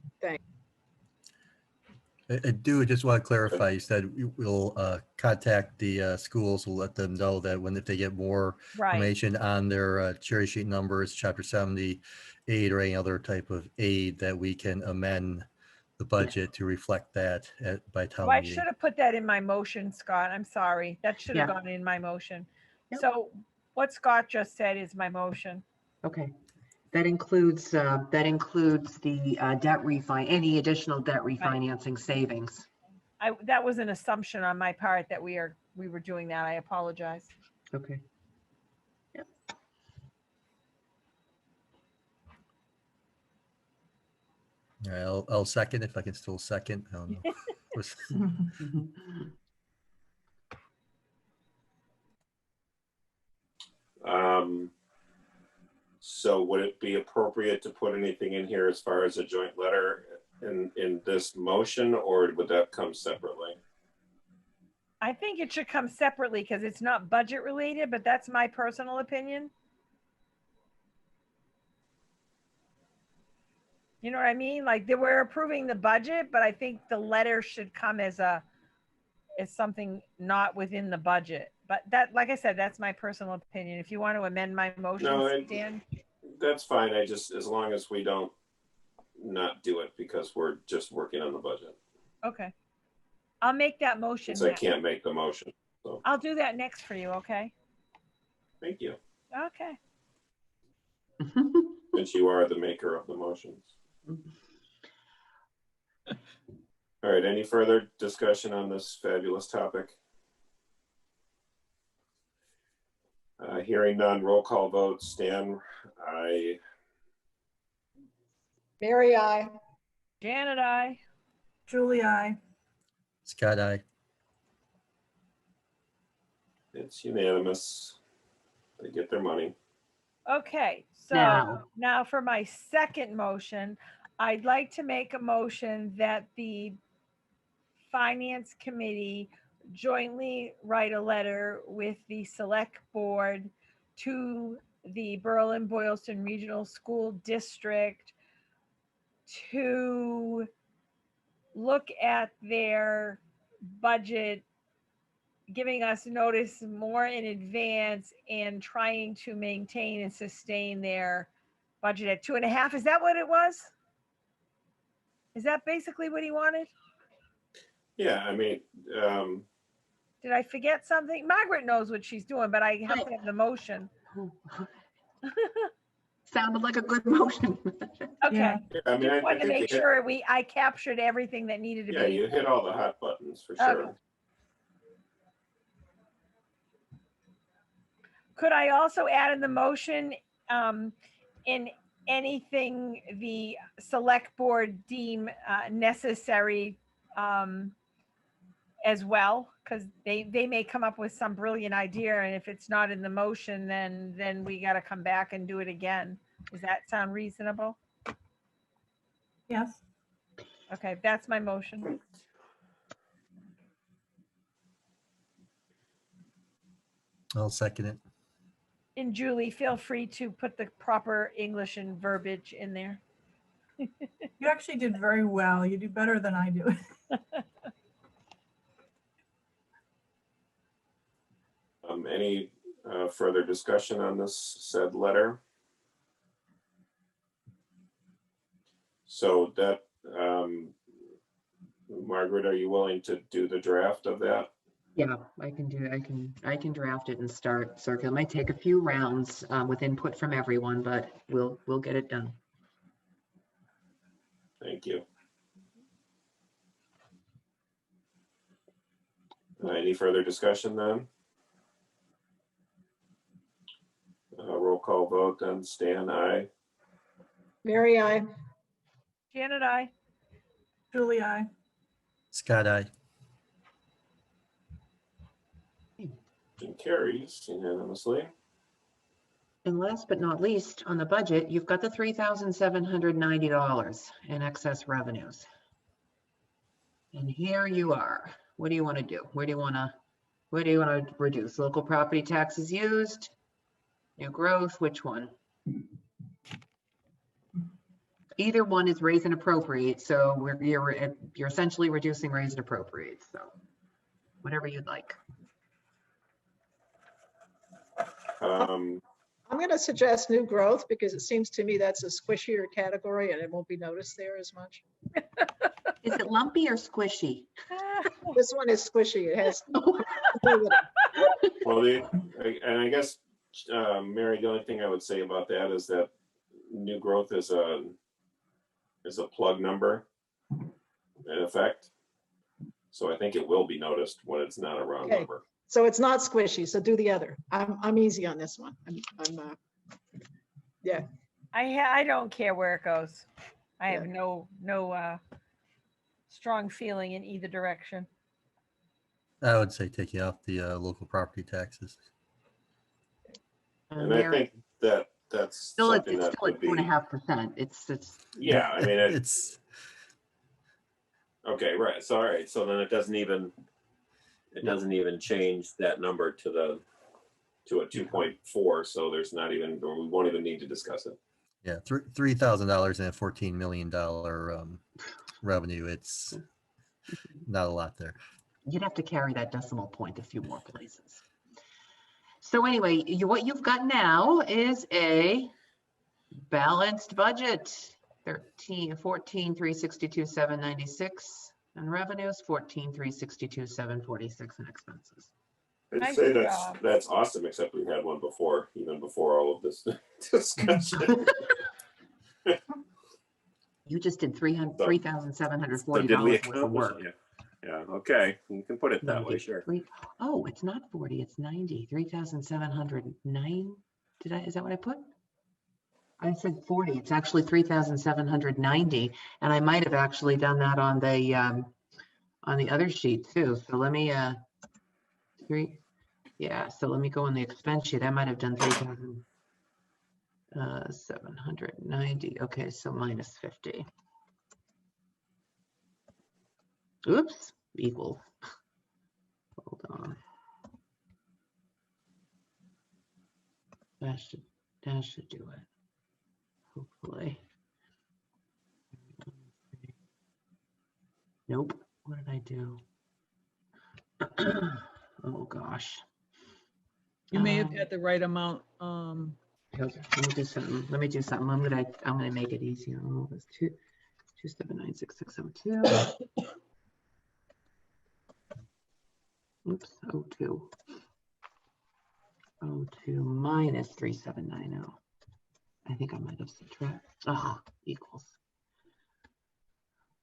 I do just want to clarify, you said we'll contact the schools, we'll let them know that if they get more Right. information on their cherry sheet numbers, chapter 70 aid or any other type of aid, that we can amend the budget to reflect that by town Well, I meeting. should have put that in my motion, Scott. I'm sorry. That should have Yeah. gone in my motion. Yep. So what Scott just said is my motion. Okay. That includes the debt any additional debt refinancing savings. That was an assumption on my part that we were doing that. I apologize. Okay. All right, I'll second if I can still second. I don't know. So would it be appropriate to put anything in here as far as a joint letter in this motion, or would that come separately? I think it should come separately because it's not budget related, but that's my personal opinion. You know what I mean? Like we're approving the budget, but I think the letter should come as something not within the budget. But that, like I said, that's my personal opinion. If you want to amend my motion, No, Dan. that's fine. I just, as long as we don't not do it because we're just working on the budget. Okay. I'll make that motion. Since I next. can't make the motion. So I'll do that next for you, okay? thank you. Okay. Since you are the maker of the motions. All right, any further discussion on this fabulous topic? Hearing none, roll call vote. Stan, aye. Mary, I. Janet, I. Julie, I. Scott, I. It's unanimous. They get their money. Okay, so Now. now for my second motion, I'd like to make a motion that the Finance Committee jointly write a letter with the Select Board to the Berlin-Boylston Regional School District to look at their budget, giving us notice more in advance and trying to maintain and sustain their budget at 2.5. Is that what it was? Is that basically what he wanted? Yeah, I mean, Did I forget something? Margaret knows what she's doing, but I have to have the motion. Sounded like a good motion. Okay. Yeah. I mean, I Wanted to think make you hit, sure I captured everything that needed to yeah, be. you hit all the hot buttons for Okay. sure. Could I also add in the motion, in anything the select board deem necessary as well? Because they may come up with some brilliant idea, and if it's not in the motion, then we got to come back and do it again. Does that sound reasonable? Yes. Okay, that's my motion. I'll second it. And Julie, feel free to put the proper English and verbiage in there. You actually did very well. You do better than I do. Any further discussion on this said letter? So that, Margaret, are you willing to do the draft of that? Yeah, I can draft it and start circle. It might take a few rounds with input from everyone, but we'll get it done. Thank you. Any further discussion then? Roll call vote then. Stan, aye. Mary, I. Janet, I. Julie, I. Scott, I. Motion carries unanimously. And last but not least, on the budget, you've got the $3,790 in excess revenues. And here you are. What do you want to do? Where do you want to reduce? Local property taxes used? New growth, which one? Either one is raise and appropriate, so you're essentially reducing raise and appropriate, so whatever you'd like. I'm going to suggest new growth because it seems to me that's a squishier category and it won't be noticed there as much. Is it lumpy or squishy? This one is squishy. It has. Well, and I guess, Mary, the only thing I would say about that is that new growth is a plug number in effect. So I think it will be noticed when it's not a round Okay. number. So it's not squishy. So do the other. I'm easy on this one. Yeah. I don't care where it goes. I have no strong feeling in either direction. I would say take you off the local property taxes. And I think that that's Still, something it's that still at would be, 2.5%. It's yeah, I mean, It's okay, right. So, all right. So then it doesn't even, It doesn't even change that number to a 2.4, so there's not even, or we won't even need to discuss it. Yeah, $3,000 and a $14 million revenue. It's not a lot there. You'd have to carry that decimal point a few more places. So anyway, what you've got now is a balanced budget. 14,362,796 in revenues, 14,362,746 in expenses. I'd Nice say job. that's awesome, except we had one before, even before all of this discussion. You just did So $3,740 did we worth of accomplish work. it? Yeah, okay, you can put it No, that you way, did sure. Oh, it's not 40, it's 90. 3,709. Is that what I put? I said 40. It's actually 3,790, and I might have actually done that on the other sheet too. So let me so let me go on the expense sheet. I might have done 3,790. Okay, so minus 50. Oops, equal. Hold on. That should do it. Hopefully. Nope. What did I do? Oh gosh. You may have had the right amount. Okay, let me do something. I'm gonna make it easier. Oh, it's 2796602. Oops, 02. 02 minus 3790. I think I might have subtracted. Equals.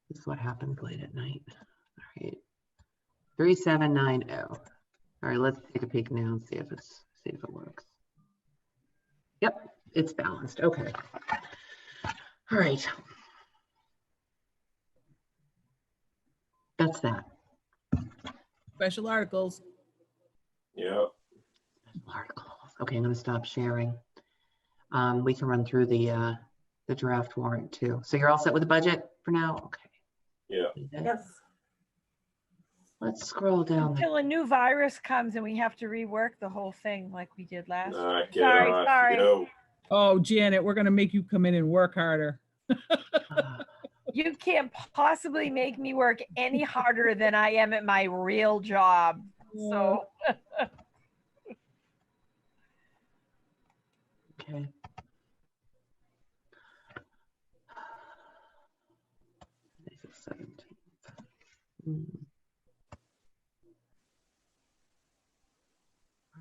This is what happens late at night. All right. 3790. All right, let's take a peek now and see if it works. Yep, it's balanced. Okay. All right. That's that. Special articles. Yeah. Articles. Okay, I'm going to stop sharing. We can run through the draft warrant too. So you're all set with the budget for now? Okay. Yeah. Yes. Let's scroll down. Until a new virus comes and we have to rework the whole thing like we did last. Knock it Sorry, off, sorry. yo. Oh, Janet, we're gonna make you come in and work harder. You can't possibly make me work any harder than I am at my real job. So Okay. This is 17.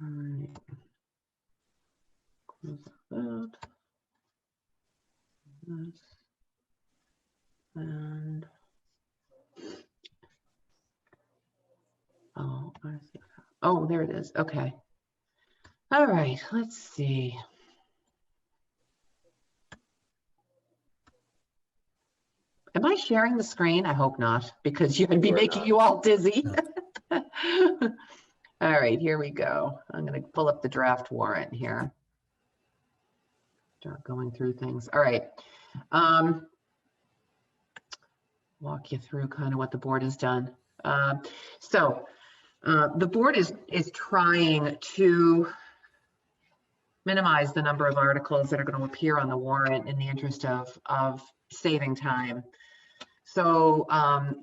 All right. Close that. This. And oh, there it is. Okay. All right, let's see. Am I sharing the screen? I hope not, because you'd be We're making not. you all dizzy. All right, here we go. I'm going to pull up the draft warrant here. Start going through things. All right. Walk you through kind of what the board has done. The board is trying to minimize the number of articles that are going to appear on the warrant in the interest of saving time. So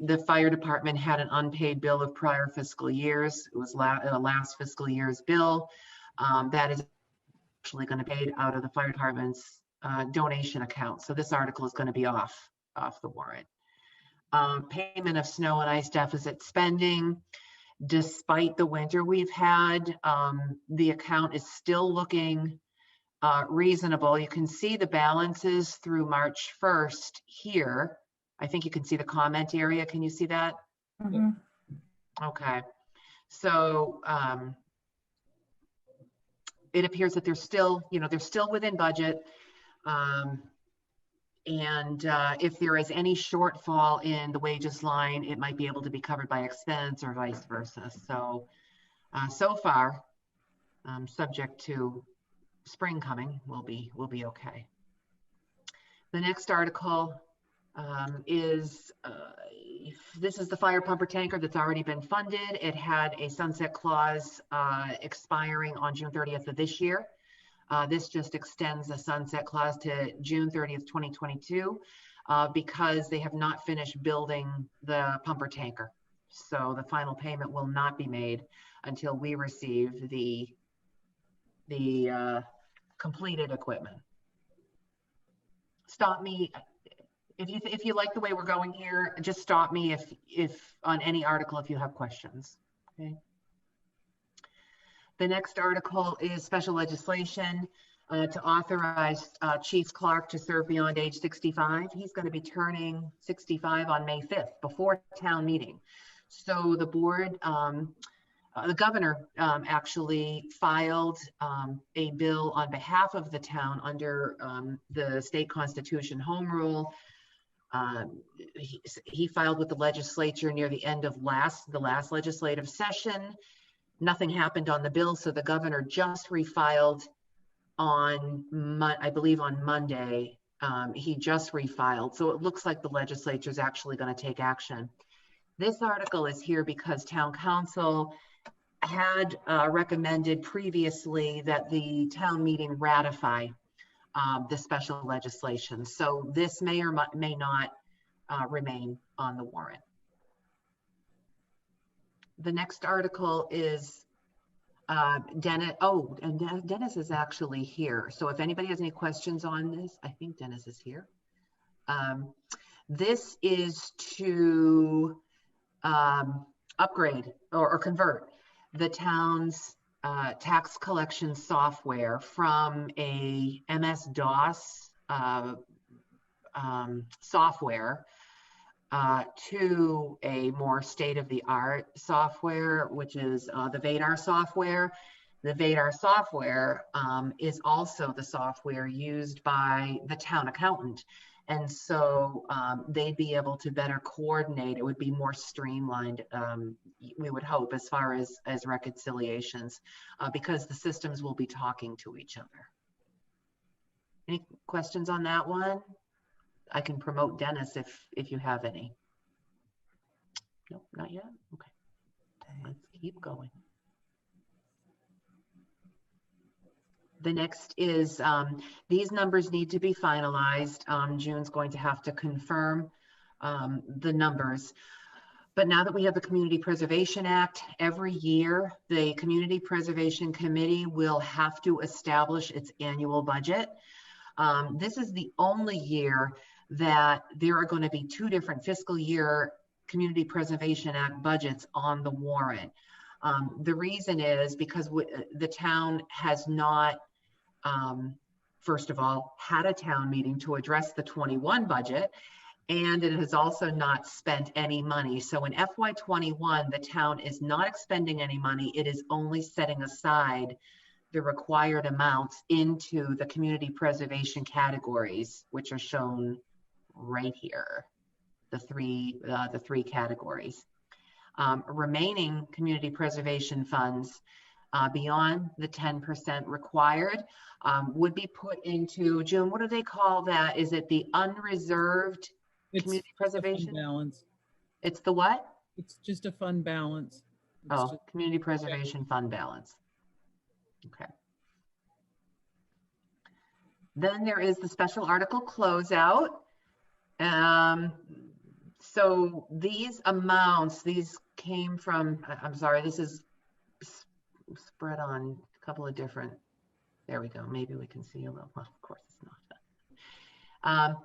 the fire department had an unpaid bill of prior fiscal years. It was last fiscal year's bill. That is actually going to be paid out of the fire department's donation account. So this article is going to be off the warrant. Payment of snow and ice deficit spending. Despite the winter we've had, the account is still looking reasonable. You can see the balances through March 1st here. I think you can see the comment area. Can you see that? Mhm. Okay. So it appears that they're still within budget. And if there is any shortfall in the wages line, it might be able to be covered by expense or vice versa. So, so far, subject to spring coming, we'll be okay. The next article is This is the fire pumper tanker that's already been funded. It had a sunset clause expiring on June 30th of this year. This just extends the sunset clause to June 30th, 2022, because they have not finished building the pumper tanker. So the final payment will not be made until we receive the completed equipment. Stop me if you like the way we're going here. Just stop me if on any article if you have questions. Okay. The next article is special legislation to authorize Chief Clark to serve beyond age 65. He's going to be turning 65 on May 5th before town meeting. So the board, the governor actually filed a bill on behalf of the town under the state constitution home rule. He filed with the legislature near the end of the last legislative session. Nothing happened on the bill, so the governor just refiled on, I believe on Monday. He just refiled, so it looks like the legislature is actually going to take action. This article is here because town council had recommended previously that the town meeting ratify the special legislation. So this may or may not remain on the warrant. The next article is Dennis. Oh, and Dennis is actually here. So if anybody has any questions on this, I think Dennis is here. This is to upgrade or convert the town's tax collection software from a MS-DOS software to a more state-of-the-art software, which is the Vadar software. The Vadar software is also the software used by the town accountant. And so they'd be able to better coordinate. It would be more streamlined, we would hope, as far as reconciliations, because the systems will be talking to each other. Any questions on that one? I can promote Dennis if you have any. Nope, not yet. Okay, let's keep going. The next is these numbers need to be finalized. June's going to have to confirm the numbers. But now that we have the Community Preservation Act, every year the Community Preservation Committee will have to establish its annual budget. This is the only year that there are going to be two different fiscal year Community Preservation Act budgets on the warrant. The reason is because the town has not, first of all, had a town meeting to address the 21 budget, and it has also not spent any money. So in FY21, the town is not expending any money. It is only setting aside the required amounts into the community preservation categories, which are shown right here, the three categories. Remaining community preservation funds beyond the 10% required would be put into, June, what do they call that? Is it the unreserved community preservation balance? It's the what? It's just a fund balance. Community preservation fund balance. Okay. Then there is the special article closeout. So these amounts, these came from, I'm sorry, this is spread on a couple of different, there we go. Maybe we can see a little, well, of course it's not.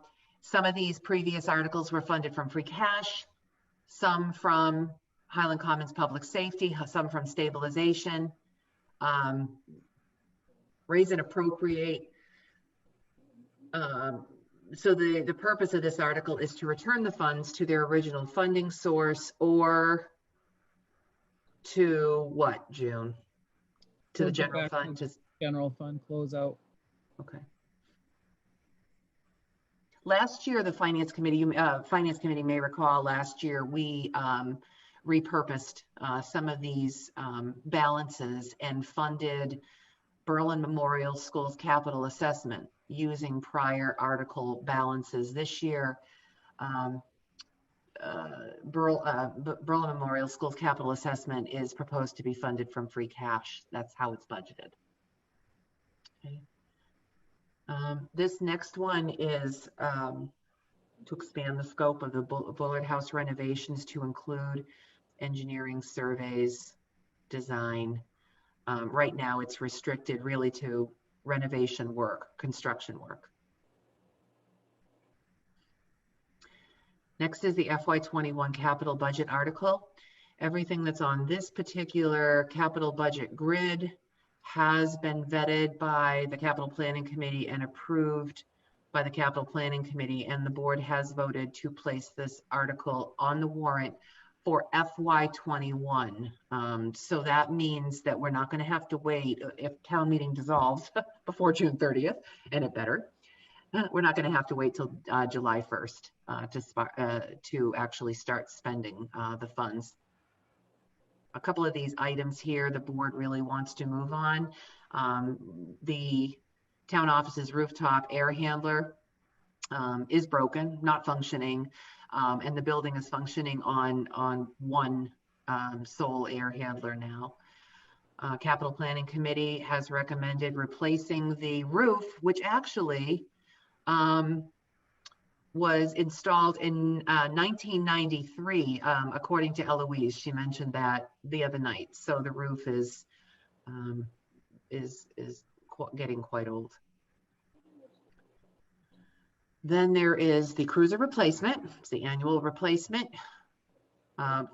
Some of these previous articles were funded from free cash, some from Highland Commons Public Safety, some from stabilization, raise and appropriate. So the purpose of this article is to return the funds to their original funding source, or to what, June? To the general fund? General fund closeout. Okay. Last year, the Finance Committee may recall, last year we repurposed some of these balances and funded Berlin Memorial School's capital assessment using prior article balances. This year, Berlin Memorial School's capital assessment is proposed to be funded from free cash. That's how it's budgeted. Okay. This next one is to expand the scope of the Bullard House renovations to include engineering surveys, design. Right now it's restricted really to renovation work, construction work. Next is the FY21 capital budget article. Everything that's on this particular capital budget grid has been vetted by the Capital Planning Committee and approved by the Capital Planning Committee, and the board has voted to place this article on the warrant for FY21. So that means that we're not going to have to wait if town meeting dissolves before June 30th, and it better. We're not going to have to wait till July 1st to actually start spending the funds. A couple of these items here, the board really wants to move on. The town office's rooftop air handler is broken, not functioning, and the building is functioning on one sole air handler now. Capital Planning Committee has recommended replacing the roof, which actually was installed in 1993, according to Eloise. She mentioned that the other night. So the roof is getting quite old. Then there is the cruiser replacement. It's the annual replacement.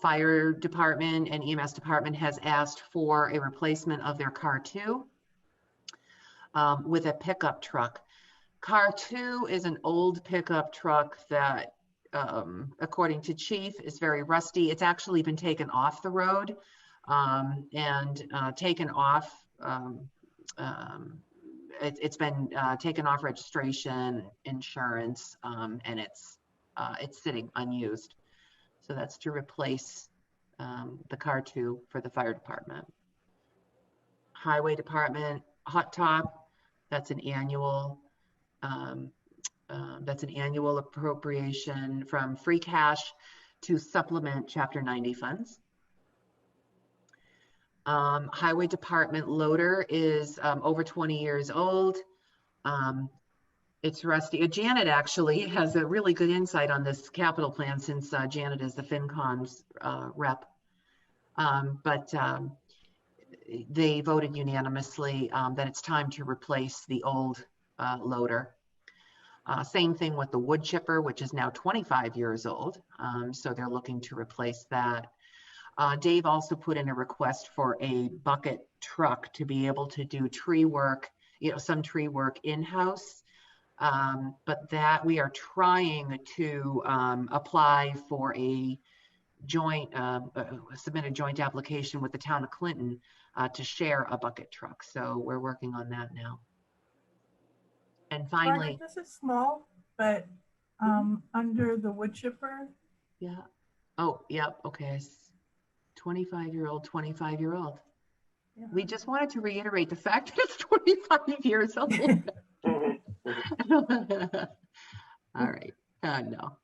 Fire department and EMS department has asked for a replacement of their Car 2 with a pickup truck. Car 2 is an old pickup truck that, according to Chief, is very rusty. It's actually been taken off the road and taken off. It's been taken off registration, insurance, and it's sitting unused. So that's to replace the Car 2 for the fire department. Highway department hot top. That's an annual. That's an annual appropriation from free cash to supplement Chapter 90 funds. Highway department loader is over 20 years old. It's rusty. Janet actually has a really good insight on this capital plan, since Janet is the FinCom's rep. They voted unanimously that it's time to replace the old loader. Same thing with the wood chipper, which is now 25 years old. So they're looking to replace that. Dave also put in a request for a bucket truck to be able to do tree work, some tree work in-house. But that we are trying to apply for a joint, submit a joint application with the town of Clinton to share a bucket truck. So we're working on that now. And finally, Margaret, this is small, but under the wood chipper. yeah. Oh, yep. Okay. 25-year-old, 25-year-old. Yeah. We just wanted to reiterate the fact that it's 25 years old. All right. No.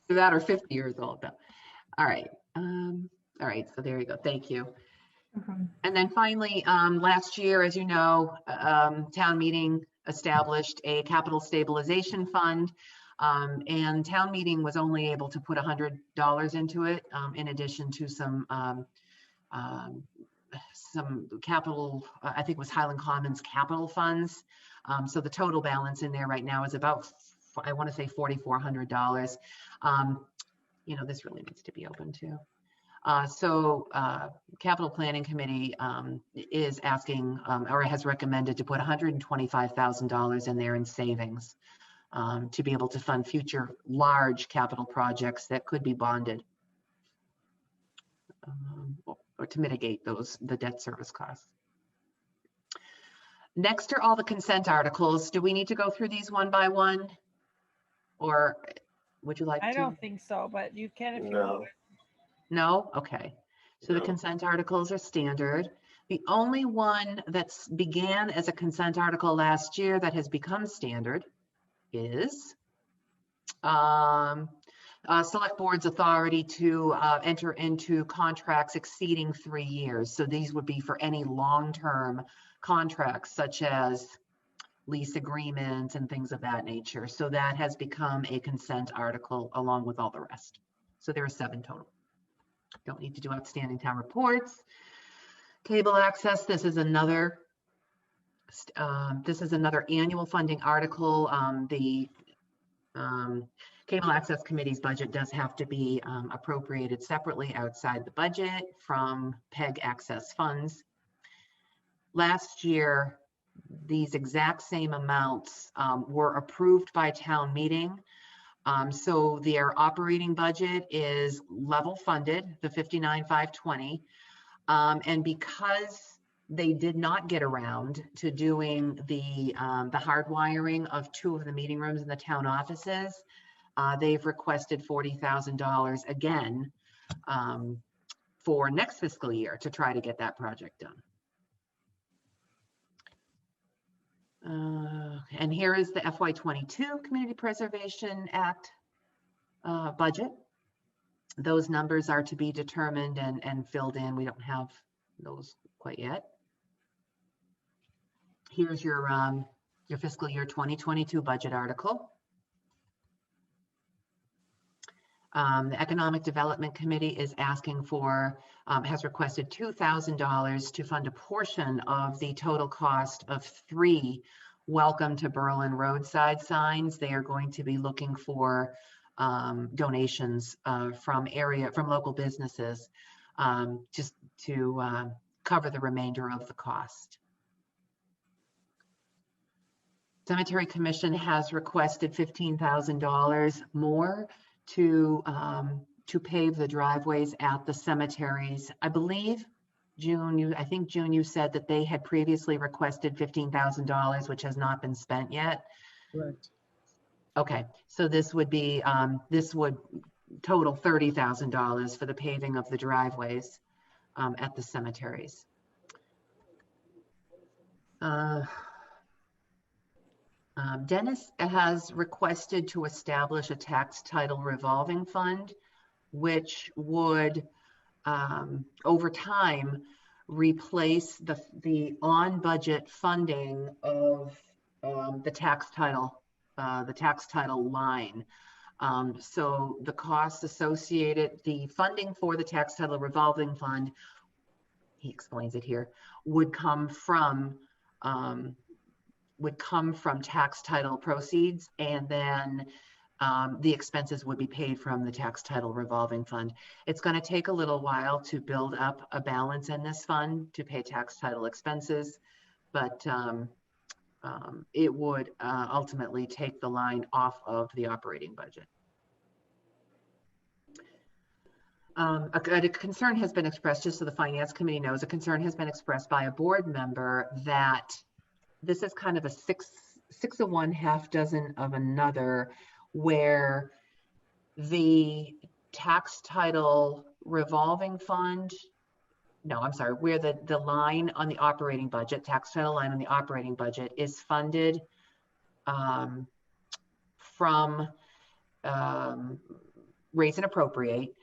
So that or 50 years old though. All right. All right. So there you go. Thank you. And then finally, last year, as you know, town meeting established a capital stabilization fund, and town meeting was only able to put $100 into it, in addition to some capital, I think it was Highland Commons capital funds. So the total balance in there right now is about, I want to say $4,400. This really needs to be open too. So Capital Planning Committee is asking or has recommended to put $125,000 in there in savings to be able to fund future large capital projects that could be bonded or to mitigate the debt service costs. Next are all the consent articles. Do we need to go through these one by one? Or would you like to? I don't think so, but you can if you want. No? Okay. So the consent articles are standard. The only one that's began as a consent article last year that has become standard is select board's authority to enter into contracts exceeding 3 years. So these would be for any long-term contracts such as lease agreements and things of that nature. So that has become a consent article along with all the rest. So there are 7 total. Don't need to do outstanding town reports. Cable access, this is another annual funding article. The Cable Access Committee's budget does have to be appropriated separately outside the budget from PEG access funds. Last year, these exact same amounts were approved by town meeting. So their operating budget is level funded, the 59,520. And because they did not get around to doing the hardwiring of 2 of the meeting rooms in the town offices, they've requested $40,000 again for next fiscal year to try to get that project done. And here is the FY22 Community Preservation Act budget. Those numbers are to be determined and filled in. We don't have those quite yet. Here's your fiscal year 2022 budget article. The Economic Development Committee is asking for, has requested $2,000 to fund a portion of the total cost of 3 Welcome to Berlin roadside signs. They are going to be looking for donations from local businesses just to cover the remainder of the cost. Cemetery Commission has requested $15,000 more to pave the driveways at the cemeteries. I believe, June, June, you said that they had previously requested $15,000, which has not been spent yet. Correct. Okay, so this would be, this would total $30,000 for the paving of the driveways at the cemeteries. Dennis has requested to establish a tax title revolving fund, which would, over time, replace the on-budget funding of the tax title line. So the costs associated, the funding for the tax title revolving fund, he explains it here, would come from tax title proceeds, and then the expenses would be paid from the tax title revolving fund. It's going to take a little while to build up a balance in this fund to pay tax title expenses, but it would ultimately take the line off of the operating budget. A concern has been expressed, just so the Finance Committee knows, a concern has been expressed by a board member that this is kind of a six of one, half dozen of another, where the tax title revolving fund, no, I'm sorry, where the line on the operating budget, tax title line on the operating budget is funded from raise and appropriate.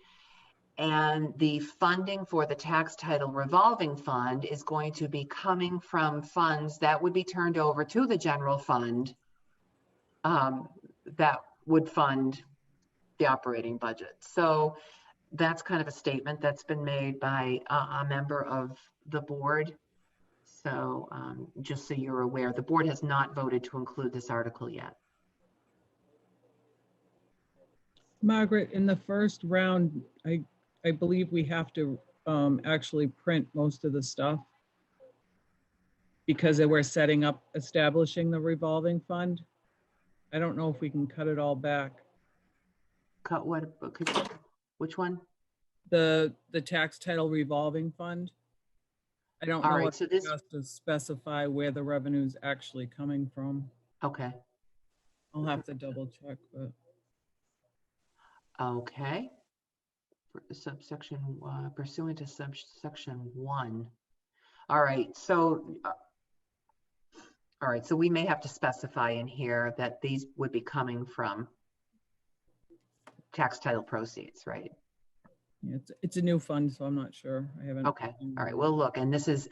And the funding for the tax title revolving fund is going to be coming from funds that would be turned over to the general fund that would fund the operating budget. So that's kind of a statement that's been made by a member of the board. So just so you're aware, the board has not voted to include this article yet. Margaret, in the first round, I believe we have to actually print most of the stuff because we're establishing the revolving fund. I don't know if we can cut it all back. Cut what? Which one? The tax title revolving fund. I don't know if it has to specify where the revenue is actually coming from. Okay. I'll have to double check, but. Okay. Subsection pursuant to subsection 1. All right, so we may have to specify in here that these would be coming from tax title proceeds, right? Yeah, it's a new fund, so I'm not sure. I haven't. Okay, all right, we'll look, and this is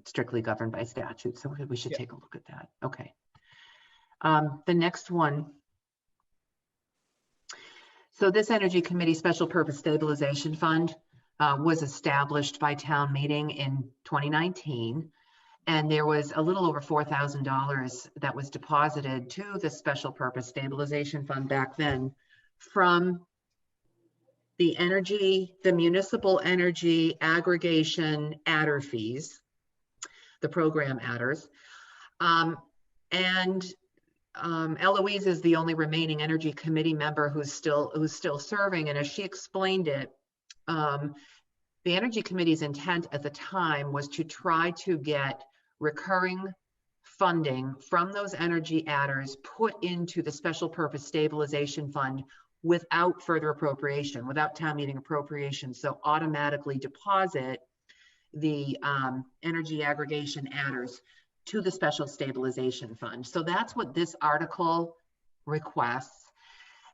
strictly governed by statute, so we should Yeah. take a look at that. Okay. The next one. So this Energy Committee Special Purpose Stabilization Fund was established by town meeting in 2019. And there was a little over $4,000 that was deposited to the Special Purpose Stabilization Fund back then from the municipal energy aggregation adder fees, the program adders. Eloise is the only remaining Energy Committee member who's still serving. And as she explained it, the Energy Committee's intent at the time was to try to get recurring funding from those energy adders put into the Special Purpose Stabilization Fund without further appropriation, without town meeting appropriation. So automatically deposit the energy aggregation adders to the Special Stabilization Fund. So that's what this article requests.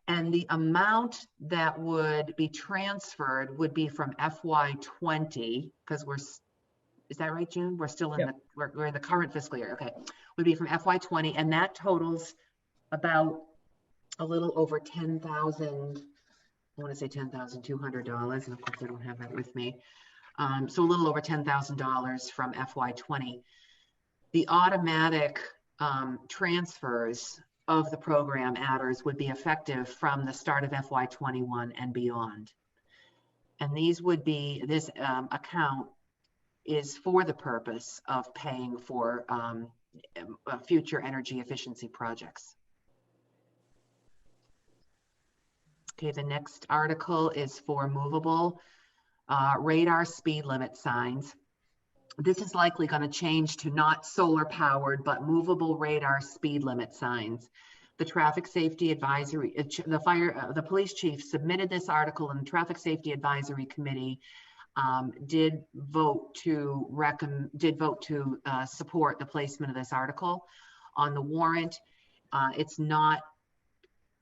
And the amount that would be transferred would be from FY20, because is that right, June? We're still in we're in the current fiscal year. Okay, would be from FY20, and that totals about a little over $10,000. I want to say $10,200, and of course I don't have that with me. So a little over $10,000 from FY20. The automatic transfers of the program adders would be effective from the start of FY21 and beyond. And these would be, this account is for the purpose of paying for future energy efficiency projects. Okay, the next article is for movable radar speed limit signs. This is likely going to change to not solar powered, but movable radar speed limit signs. The Traffic Safety Advisory, the police chief submitted this article, and the Traffic Safety Advisory Committee did vote to support the placement of this article on the warrant. It's not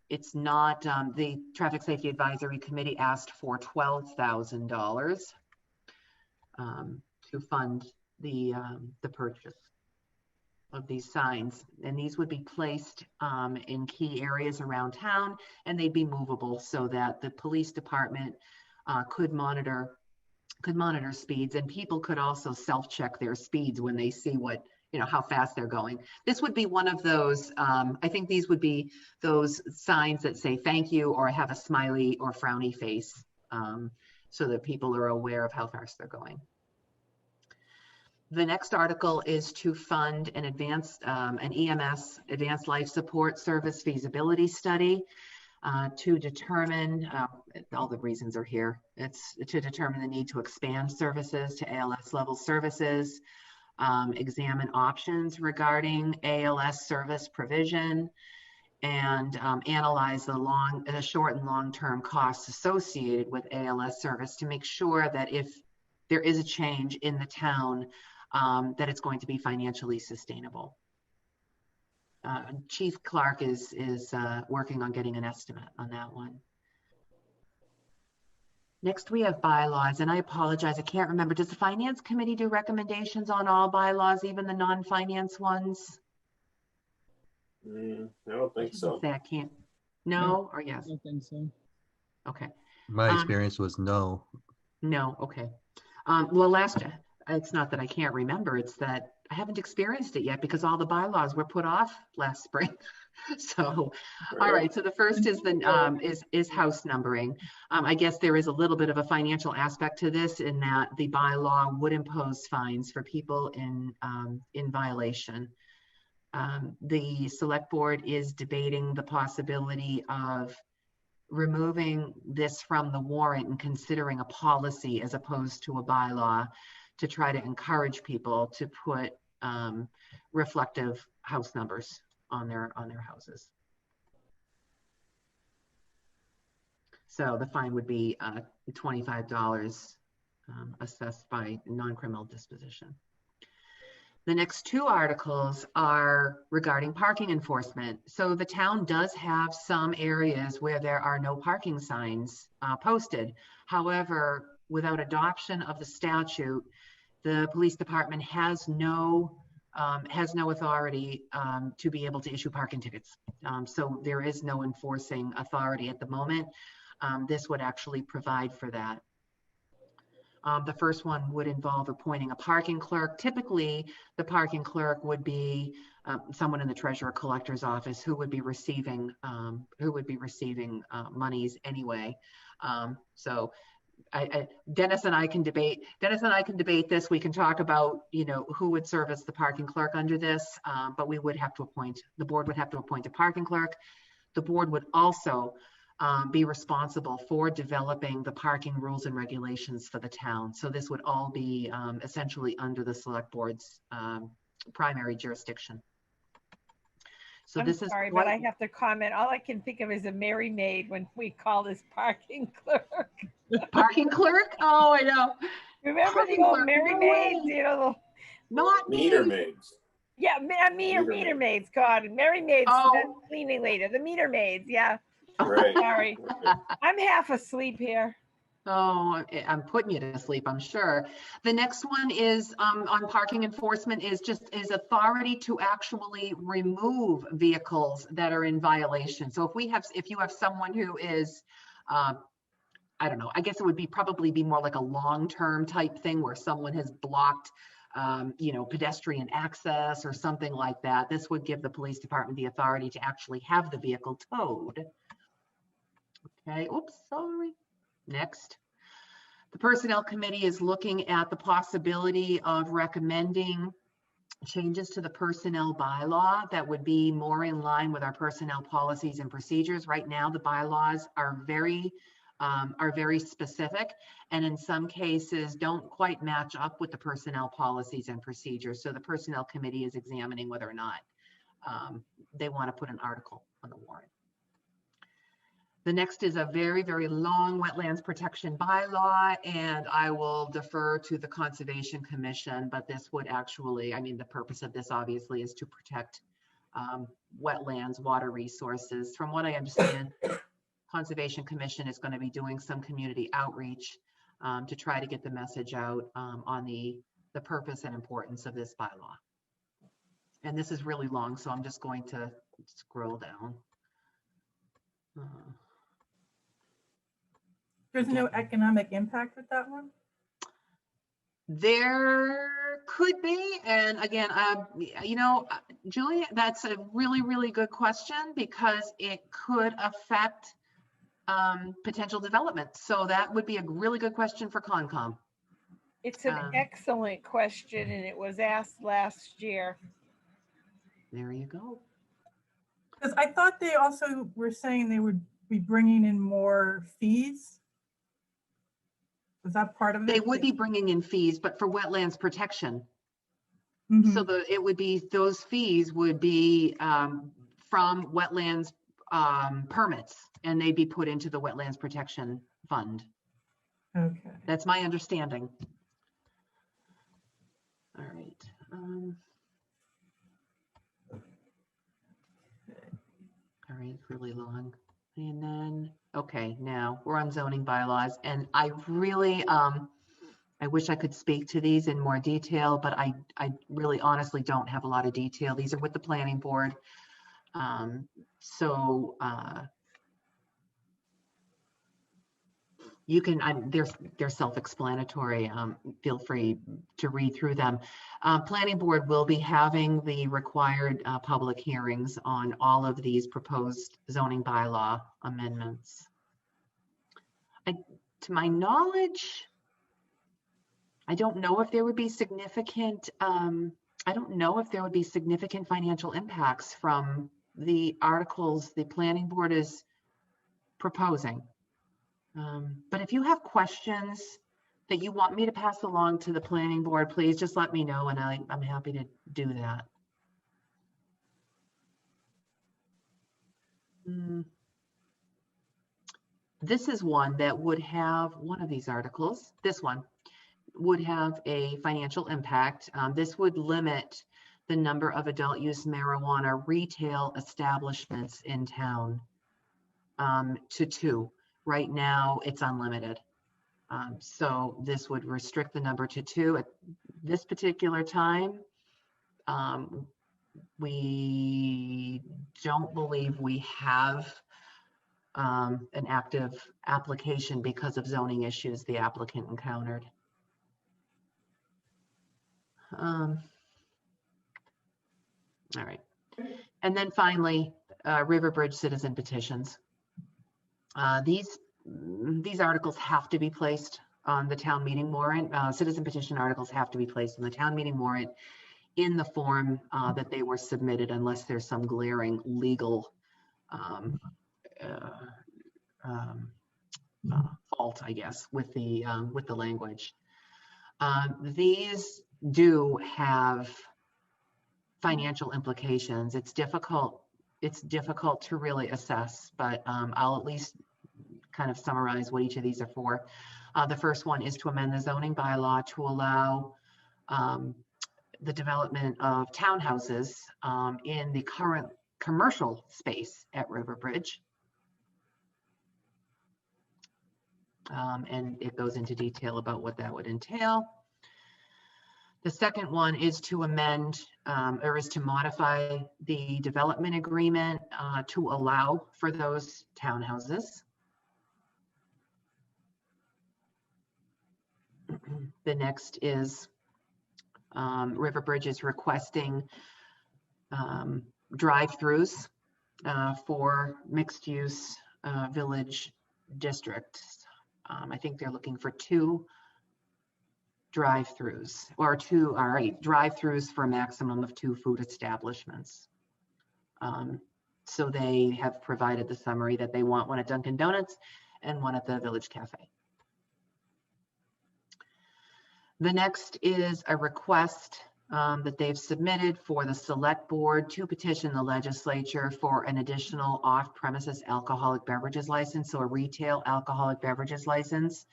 the Traffic Safety Advisory Committee asked for $12,000 to fund the purchase of these signs, and these would be placed in key areas around town, and they'd be movable so that the police department could monitor speeds, and people could also self-check their speeds when they see how fast they're going. This would be one of those, I think these would be those signs that say thank you or have a smiley or frowny face, so that people are aware of how fast they're going. The next article is to fund an EMS, Advanced Life Support Service feasibility study to determine, all the reasons are here. It's to determine the need to expand services to ALS level services, examine options regarding ALS service provision, and analyze the short and long-term costs associated with ALS service to make sure that if there is a change in the town, that it's going to be financially sustainable. Chief Clark is working on getting an estimate on that one. Next, we have bylaws, and I apologize, I can't remember. Does the Finance Committee do recommendations on all bylaws, even the non-finance ones? I don't think so. Say I can't. No, or yes? I don't think so. Okay. My experience was no. No, okay. Well, it's not that I can't remember, it's that I haven't experienced it yet because all the bylaws were put off last spring. So, all right. So the first is is house numbering. I guess there is a little bit of a financial aspect to this in that the bylaw would impose fines for people in violation. The select board is debating the possibility of removing this from the warrant and considering a policy as opposed to a bylaw to try to encourage people to put reflective house numbers on their houses. So the fine would be $25 assessed by non-criminal disposition. The next two articles are regarding parking enforcement. So the town does have some areas where there are no parking signs posted. However, without adoption of the statute, the police department has no authority to be able to issue parking tickets. So there is no enforcing authority at the moment. This would actually provide for that. The first one would involve appointing a parking clerk. Typically, the parking clerk would be someone in the treasurer collector's office who would be receiving monies anyway. So Dennis and I can debate this. We can talk about, who would serve as the parking clerk under this, but the board would have to appoint a parking clerk. The board would also be responsible for developing the parking rules and regulations for the town. So this would all be essentially under the select board's primary jurisdiction. So I'm sorry, but I have to comment. All I can think of is a Mary Maid when we call this parking clerk. Parking clerk? Oh, I know. Remember Parking the old clerk, Mary no Maids? way. Not Meter me. maids. Yeah, meter maids. God, Mary Maids, Oh. cleaning lady, the meter maids. Yeah. Right. Sorry, I'm half asleep here. Oh, I'm putting you to sleep, I'm sure. The next one is on parking enforcement is authority to actually remove vehicles that are in violation. So if you have someone who is, I don't know, I guess it would probably be more like a long-term type thing where someone has blocked, pedestrian access or something like that. This would give the police department the authority to actually have the vehicle towed. Okay, oops, sorry. Next. The Personnel Committee is looking at the possibility of recommending changes to the personnel bylaw that would be more in line with our personnel policies and procedures. Right now, the bylaws are very specific, and in some cases don't quite match up with the personnel policies and procedures. So the Personnel Committee is examining whether or not they want to put an article on the warrant. The next is a very, very long wetlands protection bylaw, and I will defer to the Conservation Commission, but this would actually, the purpose of this obviously is to protect wetlands, water resources. From what I understand, Conservation Commission is going to be doing some community outreach to try to get the message out on the purpose and importance of this bylaw. And this is really long, so I'm just going to scroll down. There's no economic impact with that one? There could be, and again, Julie, that's a really, really good question because it could affect potential development. So that would be a really good question for Concom. It's an excellent question, and it was asked last year. There you go. Because I thought they also were saying they would be bringing in more fees. Was that part of it? They would be bringing in fees, but for wetlands protection. Mm-hmm. So those fees would be from wetlands permits, and they'd be put into the Wetlands Protection Fund. Okay. That's my understanding. All right. All right, it's really long. And then, okay, now we're on zoning bylaws, and I really, I wish I could speak to these in more detail, but I really honestly don't have a lot of detail. These are with the planning board. You can, they're self-explanatory. Feel free to read through them. Planning board will be having the required public hearings on all of these proposed zoning bylaw amendments. To my knowledge, I don't know if there would be significant, financial impacts from the articles the planning board is proposing. But if you have questions that you want me to pass along to the planning board, please just let me know, and I'm happy to do that. This is one that would have one of these articles, this one. would have a financial impact. This would limit the number of adult use marijuana retail establishments in town to 2. Right now, it's unlimited. So this would restrict the number to 2 at this particular time. We don't believe we have an active application because of zoning issues the applicant encountered. All right. And then finally, Riverbridge citizen petitions. These articles have to be placed on the town meeting warrant. Citizen petition articles have to be placed on the town meeting warrant in the form that they were submitted, unless there's some glaring legal fault, I guess, with the language. These do have financial implications. It's difficult to really assess, but I'll at least kind of summarize what each of these are for. The first one is to amend the zoning bylaw to allow the development of townhouses in the current commercial space at Riverbridge. And it goes into detail about what that would entail. The second one is to amend or is to modify the development agreement to allow for those townhouses. The next is Riverbridge is requesting drive-throughs for mixed-use village districts. I think they're looking for 2 drive-throughs, or 2, all right, drive-throughs for a maximum of 2 food establishments. So they have provided the summary that they want one at Dunkin' Donuts and one at the Village Cafe. The next is a request that they've submitted for the select board to petition the legislature for an additional off-premises alcoholic beverages license, so a retail alcoholic beverages license.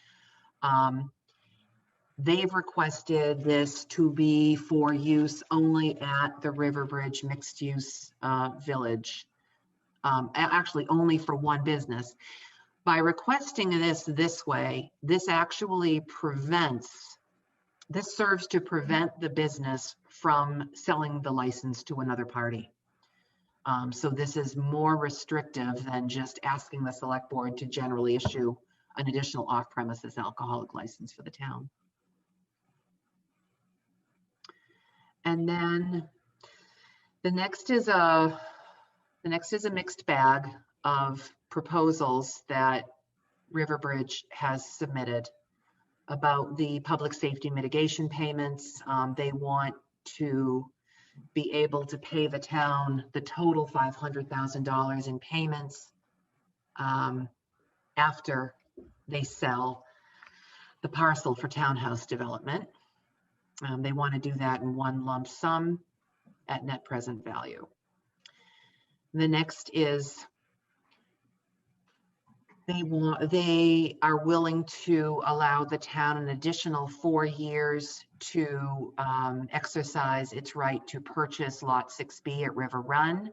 They've requested this to be for use only at the Riverbridge mixed use village, actually only for one business. By requesting this way, this actually serves to prevent the business from selling the license to another party. So this is more restrictive than just asking the select board to generally issue an additional off-premises alcoholic license for the town. And then the next is a mixed bag of proposals that Riverbridge has submitted about the public safety mitigation payments. They want to be able to pay the town the total $500,000 in payments after they sell the parcel for townhouse development. They want to do that in one lump sum at net present value. The next is they are willing to allow the town an additional 4 years to exercise its right to purchase Lot 6B at River Run.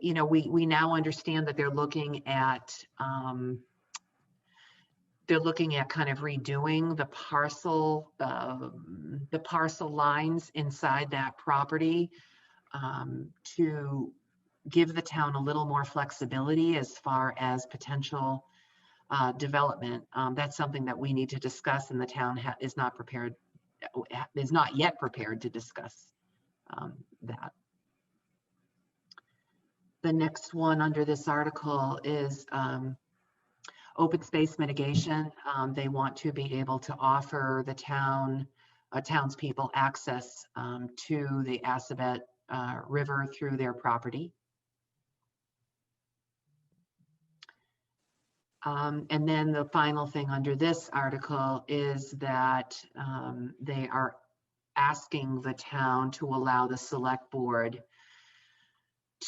We now understand that they're looking at kind of redoing the parcel lines inside that property to give the town a little more flexibility as far as potential development. That's something that we need to discuss, and the town is not yet prepared to discuss that. The next one under this article is open space mitigation. They want to be able to offer the townspeople access to the Assabet River through their property. And then the final thing under this article is that they are asking the town to allow the select board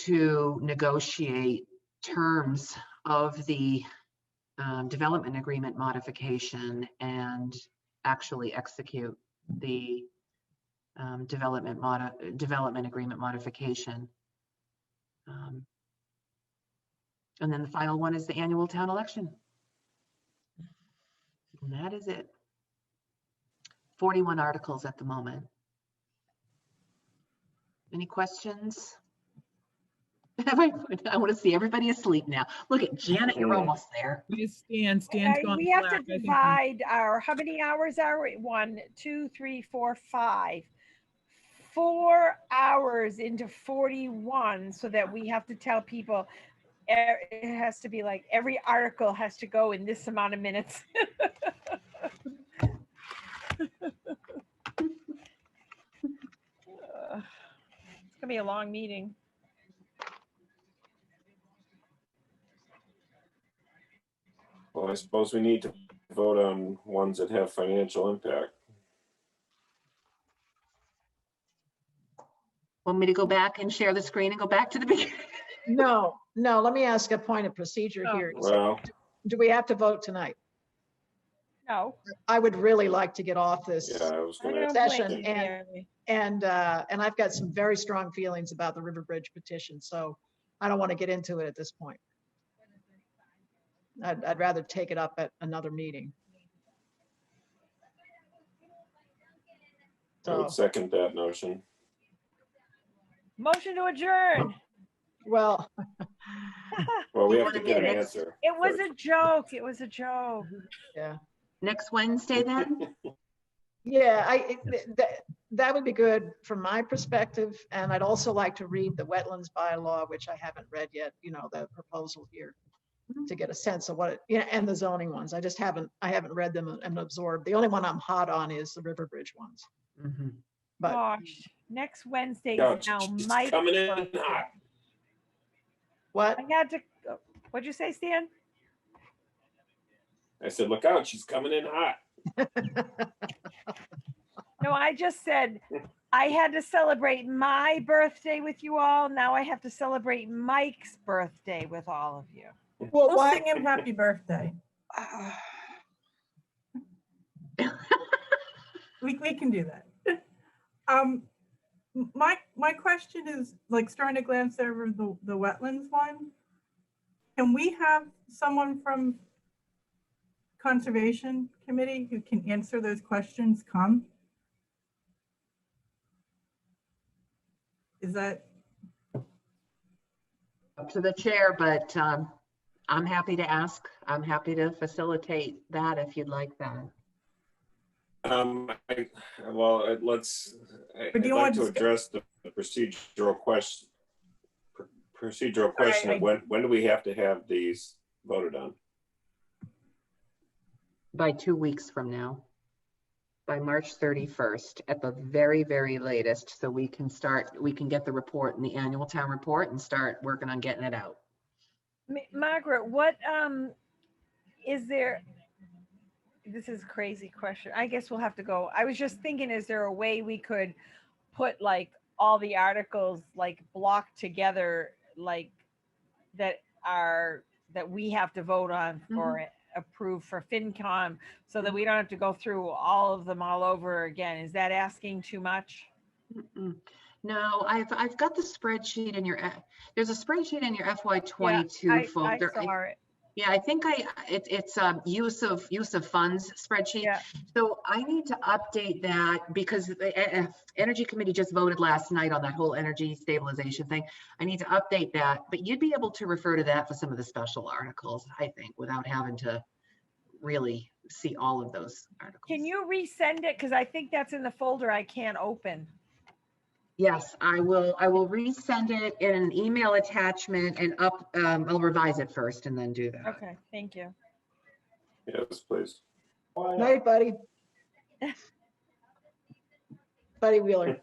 to negotiate terms of the development agreement modification and actually execute the development agreement modification. And then the final one is the annual town election. And that is it. 41 articles at the moment. Any questions? I want to see everybody asleep now. Look at Janet, you're almost there. Stan's Okay, gone we have to black. I think divide our, how many hours are we? 1, 2, 3, 4, 5. 4 hours into 41 so that we have to tell people it has to be like every article has to go in this amount of minutes. It's gonna be a long meeting. Well, I suppose we need to vote on ones that have financial impact. Want me to go back and share the screen and go back to the beginning? No, let me ask a point of procedure Oh. here. Well, Do we have to vote tonight? No. I would really like to get off this. yeah, I was I gonna, don't blame Session you, and- Mary. And I've got some very strong feelings about the River Bridge petition, so I don't want to get into it at this point. I'd rather take it up at another meeting. I So, would second that notion. Motion to adjourn. well, Well, we have wanna to get an meet answer. It was first. a joke. It was a joke. yeah. Next Wednesday then? Yeah, that would be good from my perspective. And I'd also like to read the wetlands bylaw, which I haven't read yet, the proposal here, to get a sense of what it, and the zoning ones. I haven't read them and absorbed. The only one I'm hot on is the River Bridge ones. Mhm. But Gosh, next Wednesday Yeah, is now she's Mike's coming in birthday. hot. what? I had to, what'd you say, Stan? I said, look out, she's coming in hot. No, I just said I had to celebrate my birthday with you all. Now I have to celebrate Mike's birthday with all of you. Well, We'll why? sing him happy birthday. We can do that. My question is, like, starting to glance over the wetlands one. Can we have someone from Conservation Committee who can answer those questions come? Is that, Up to the chair, but I'm happy to ask. I'm happy to facilitate that if you'd like that. Let's, Or do I'd you like want to to address the procedural question. Of when do we have to have these voted on? By 2 weeks from now, by March 31st at the very, very latest. So we can get the report in the annual town report and start working on getting it out. Margaret, what is there? This is a crazy question. I guess we'll have to go. I was just thinking, is there a way we could put like all the articles like blocked together, like that we have to vote on or approve for FinCom, so that we don't have to go through all of them all over again? Is that asking too much? No, I've got the spreadsheet in there's a spreadsheet in your FY22 folder. I saw it. Yeah, I think it's use of funds spreadsheet. Yeah. So I need to update that because the Energy Committee just voted last night on that whole energy stabilization thing. I need to update that, but you'd be able to refer to that for some of the special articles, I think, without having to really see all of those articles. Can you resend it? Because I think that's in the folder I can't open. Yes, I will resend it in an email attachment and I'll revise it first and then do that. Okay, thank you. Yes, please. Night, buddy. Buddy Wheeler.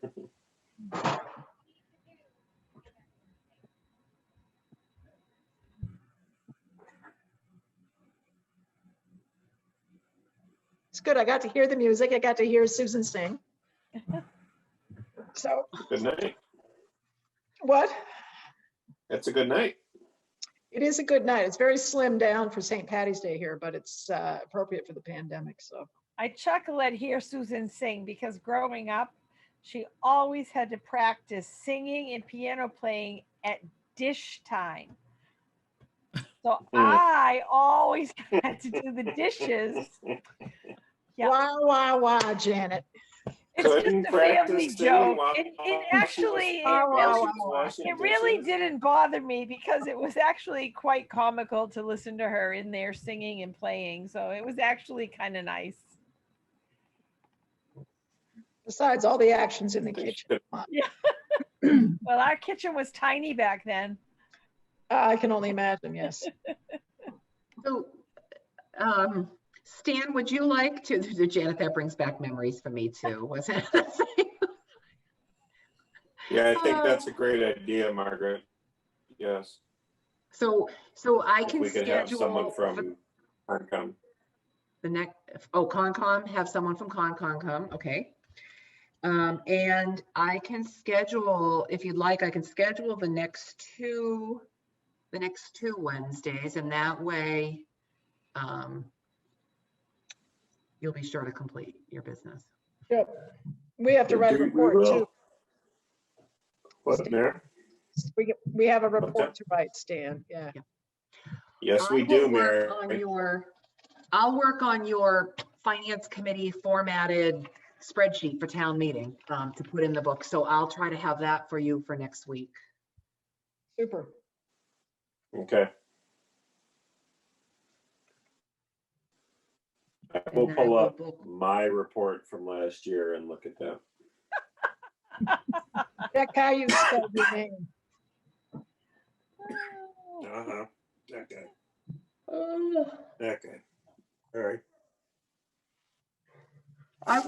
It's good. I got to hear the music. I got to hear Susan sing. So Good night. what? That's a good night. It is a good night. It's very slimmed down for St. Patty's Day here, but it's appropriate for the pandemic, so. I chuckle at hear Susan sing because growing up, she always had to practice singing and piano playing at dish time. So I always had to do the dishes. Yeah. Wah, wah, wah, Janet. It's just Couldn't a family practice joke. singing while It actually, Wah, wah, wah, wah. it really didn't bother me because it was actually quite comical to listen to her in there singing and playing. So it was actually kind of nice. Besides all the actions in the kitchen. Well, our kitchen was tiny back then. I can only imagine, yes. So, Stan, would you like to, Janet, that brings back memories for me too, wasn't it? Yeah, I think that's a great idea, Margaret. Yes. So I If can we could have someone schedule from Concom. the next, oh, Concom, have someone from Concom come, okay. And I can schedule, if you'd like, I can schedule the next two Wednesdays, and that way, you'll be sure to complete your business. Yep. We have to write a report too. What, Mayor? We have a report to write, Stan, yeah. Yes, we I do, will work on Mary. I'll work on your finance committee formatted spreadsheet for town meeting, to put in the book. So I'll try to have that for you for next week. Super. Okay. I will And then pull I will up book- my report from last year and look at that. Check how you spell your name. Uh-huh. Okay. Oh. Okay. All right. I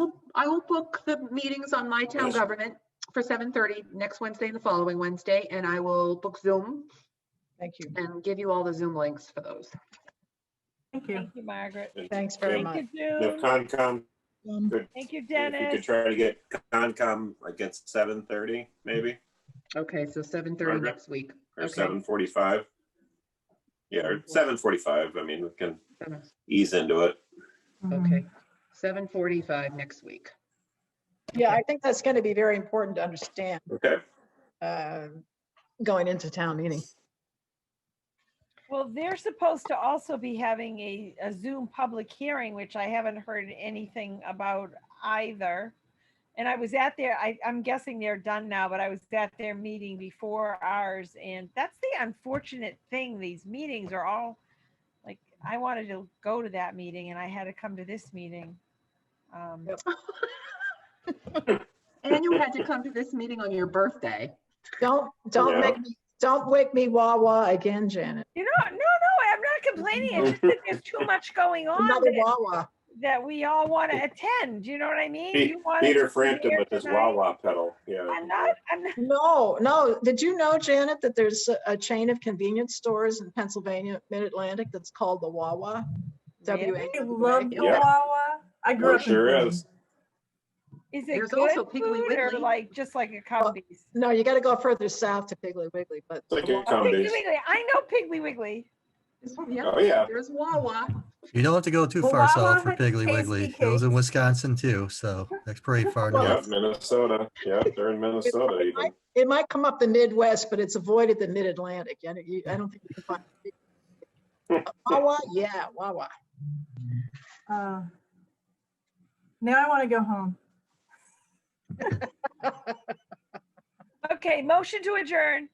will book the meetings on My Town Yes. Government for 7:30 next Wednesday and the following Wednesday, and I will book Zoom Thank you. and give you all the Zoom links for those. Thank you. Thank you, Margaret. Thanks very And much. Thank you, If June. Concom could, Thank you, if you could Dennis. try to get Concom like at 7:30 maybe, Okay, so 7:30 Margaret? next week. or Okay. 7:45. Yeah, or 7:45. I mean, we can Seven- ease into it. Mhm. Okay, 7:45 next week. Yeah, I think that's going to be very important to understand Okay. going into town meeting. Well, they're supposed to also be having a Zoom public hearing, which I haven't heard anything about either. And I was at their, I'm guessing they're done now, but I was at their meeting before ours. And that's the unfortunate thing. These meetings are all like, I wanted to go to that meeting and I had to come to this meeting. Yep. And you had to come to this meeting on your birthday. Don't Yeah. wake me wah wah again, Janet. You know, no, I'm not complaining. It's just that there's too much going on Another that, wah wah. that we all want to attend. You know what I mean? You want Peter to Frampton be with there his tonight. Wawa pedal. Yeah. I'm not. No. Did you know, Janet, that there's a chain of convenience stores in Pennsylvania, Mid-Atlantic, that's called the Wawa? Really? I love Yeah. Wawa. I grew There up in sure Philly. is. Is it There's good also Piggly food or Wiggly. like just like a Cumbies? No, you got to go further south to Piggly Wiggly, but It's like a Oh, Piggly Cumbies. Wiggly. I know Piggly Wiggly. Yeah, Oh, yeah. there's Wawa. You don't have to go too Well, far Wawa south for had Piggly tasty Wiggly. It was in cakes. Wisconsin too, so that's pretty far Well, Yeah, north. Minnesota. Yeah, they're in Minnesota even. it might come up the Midwest, but it's avoided the Mid-Atlantic. I don't think you can find Wawa. Yeah, Wawa. Now I want to go home. Okay, motion to adjourn.